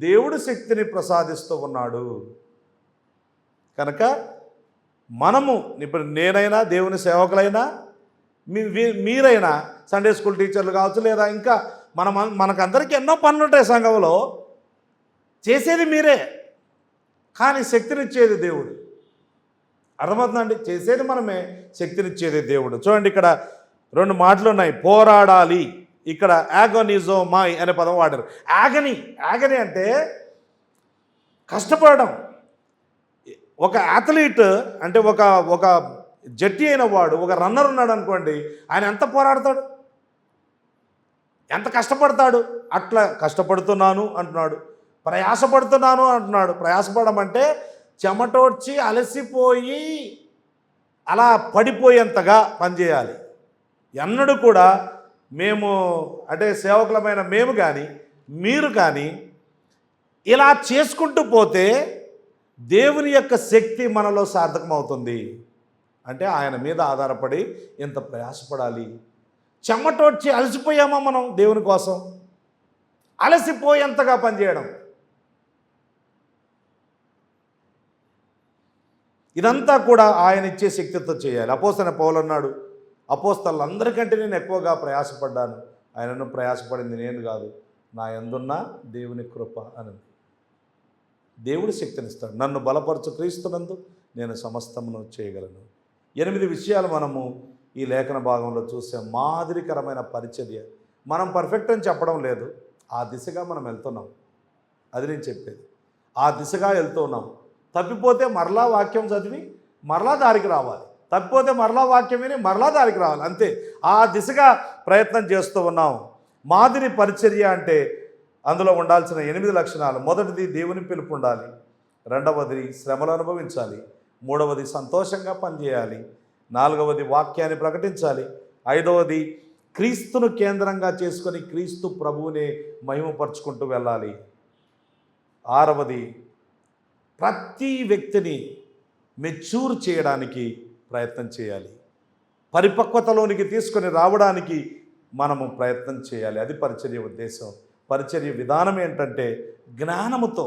దేవుడు శక్తిని ప్రసాదిస్తూ ఉన్నాడు. కనుక మనము ఇప్పుడు నేనైనా దేవుని సేవకులైనా మీరైనా సండే స్కూల్ టీచర్లు కావచ్చు, లేదా ఇంకా మనకందరికీ ఎన్నో పనులు ఉంటాయి సంఘంలో. చేసేది మీరే, కానీ శక్తినిచ్చేది దేవుడు. అర్థమవుతుందండి? చేసేది మనమే, శక్తినిచ్చేది దేవుడు. చూడండి, ఇక్కడ 2 మాటలు ఉన్నాయి. పోరాడాలి, ఇక్కడ యాగోనిజోమాయ్ అనే పదం వాడారు. యాగని అంటే కష్టపడడం. ఒక అథ్లీట్ అంటే ఒక జట్టి అయిన వాడు, ఒక రన్నర్ ఉన్నాడు అనుకోండి, ఆయన ఎంత పోరాడతాడు, ఎంత కష్టపడతాడు. అట్లా కష్టపడుతున్నాను అంటున్నాడు, ప్రయాసపడుతున్నాను అంటున్నాడు. ప్రయాసపడడం అంటే చెమటోడ్చి అలసిపోయి అలా పడిపోయేంతగా పనిచేయాలి. ఎన్నడూ కూడా మేము అంటే సేవకులమైన మేము కానీ మీరు కానీ ఇలా చేసుకుంటూ పోతే దేవుని యొక్క శక్తి మనలో సార్థకమవుతుంది. అంటే ఆయన మీద ఆధారపడి ఎంత ప్రయాసపడాలి. చెమటోడ్చి అలసిపోయామా మనం దేవుని కోసం? అలసిపోయేంతగా పనిచేయడం, ఇదంతా కూడా ఆయన ఇచ్చే శక్తితో చేయాలి. అపోస్తలుడైన పౌలు అన్నాడు, అపోస్తలులందరికంటే నేను ఎక్కువగా ప్రయాసపడ్డాను, ఆయనను ప్రయాసపడింది నేను కాదు, నా యందున్న దేవుని కృప అని. దేవుడు శక్తినిస్తాడు. నన్ను బలపరచు క్రీస్తునందు నేను సమస్తమును చేయగలను. 8 విషయాలు మనము ఈ లేఖన భాగంలో చూసే మాదిరికరమైన పరిచర్య. మనం పర్ఫెక్ట్ అని చెప్పడం లేదు, ఆ దిశగా మనం వెళ్తున్నాం. అది నేను చెప్పేది, ఆ దిశగా వెళ్తున్నాం. తప్పిపోతే మరలా వాక్యం చదివి మరలా దారికి రావాలి, తప్పిపోతే మరలా వాక్యం విని మరలా దారికి రావాలి, అంతే. ఆ దిశగా ప్రయత్నం చేస్తూ ఉన్నాం. మాదిరి పరిచర్య అంటే అందులో ఉండాల్సిన 8 లక్షణాలు. మొదటిది దేవుని పిలుపు ఉండాలి, రెండవది శ్రమలు అనుభవించాలి, మూడవది సంతోషంగా పనిచేయాలి, నాలుగవది వాక్యాన్ని ప్రకటించాలి, ఐదవది క్రీస్తును కేంద్రంగా చేసుకొని క్రీస్తు ప్రభువునే మహిమపరుచుకుంటూ వెళ్ళాలి, ఆరవది ప్రతి వ్యక్తిని మెచ్యూర్ చేయడానికి ప్రయత్నం చేయాలి, పరిపక్వతలోనికి తీసుకొని రావడానికి మనము ప్రయత్నం చేయాలి. అది పరిచర్య ఉద్దేశం. పరిచర్య విధానం ఏంటంటే జ్ఞానముతో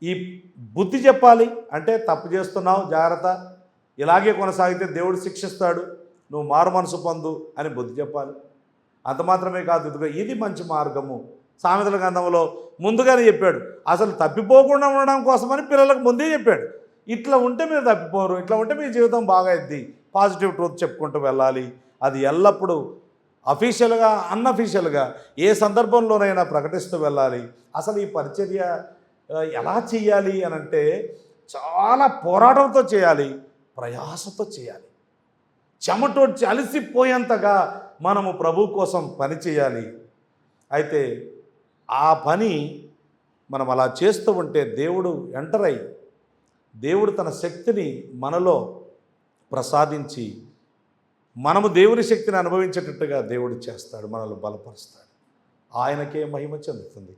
ఈ బుద్ధి చెప్పాలి. అంటే తప్పు చేస్తున్నావు జాగ్రత్త, ఇలాగే కొనసాగితే దేవుడు శిక్షిస్తాడు, నువ్వు మారు మనసు పొందు అని బుద్ధి చెప్పాలి. అంత మాత్రమే కాదు, ఇదిగో ఇది మంచి మార్గము. సామెతల గ్రంథంలో ముందుగానే చెప్పాడు, అసలు తప్పిపోకుండా ఉండడం కోసమని పిల్లలకు ముందే చెప్పాడు. ఇట్లా ఉంటే మీరు తప్పిపోరు, ఇట్లా ఉంటే మీ జీవితం బాగా అయింది. పాజిటివ్ ట్రూత్ చెప్పుకుంటూ వెళ్ళాలి. అది ఎల్లప్పుడూ అఫీషియల్గా అన్అఫీషియల్గా ఏ సందర్భంలోనైనా ప్రకటిస్తూ వెళ్ళాలి. అసలు ఈ పరిచర్య ఎలా చేయాలి అని అంటే చాలా పోరాటంతో చేయాలి, ప్రయాసతో చేయాలి, చెమటోడ్చి అలసిపోయేంతగా మనము ప్రభు కోసం పని చేయాలి. అయితే ఆ పని మనం అలా చేస్తూ ఉంటే దేవుడు ఎంటర్ అయ్యి దేవుడు తన శక్తిని మనలో ప్రసాదించి మనము దేవుని శక్తిని అనుభవించేటట్టుగా దేవుడు చేస్తాడు, మనల్ని బలపరుస్తాడు. ఆయనకే మహిమ చెందుతుంది.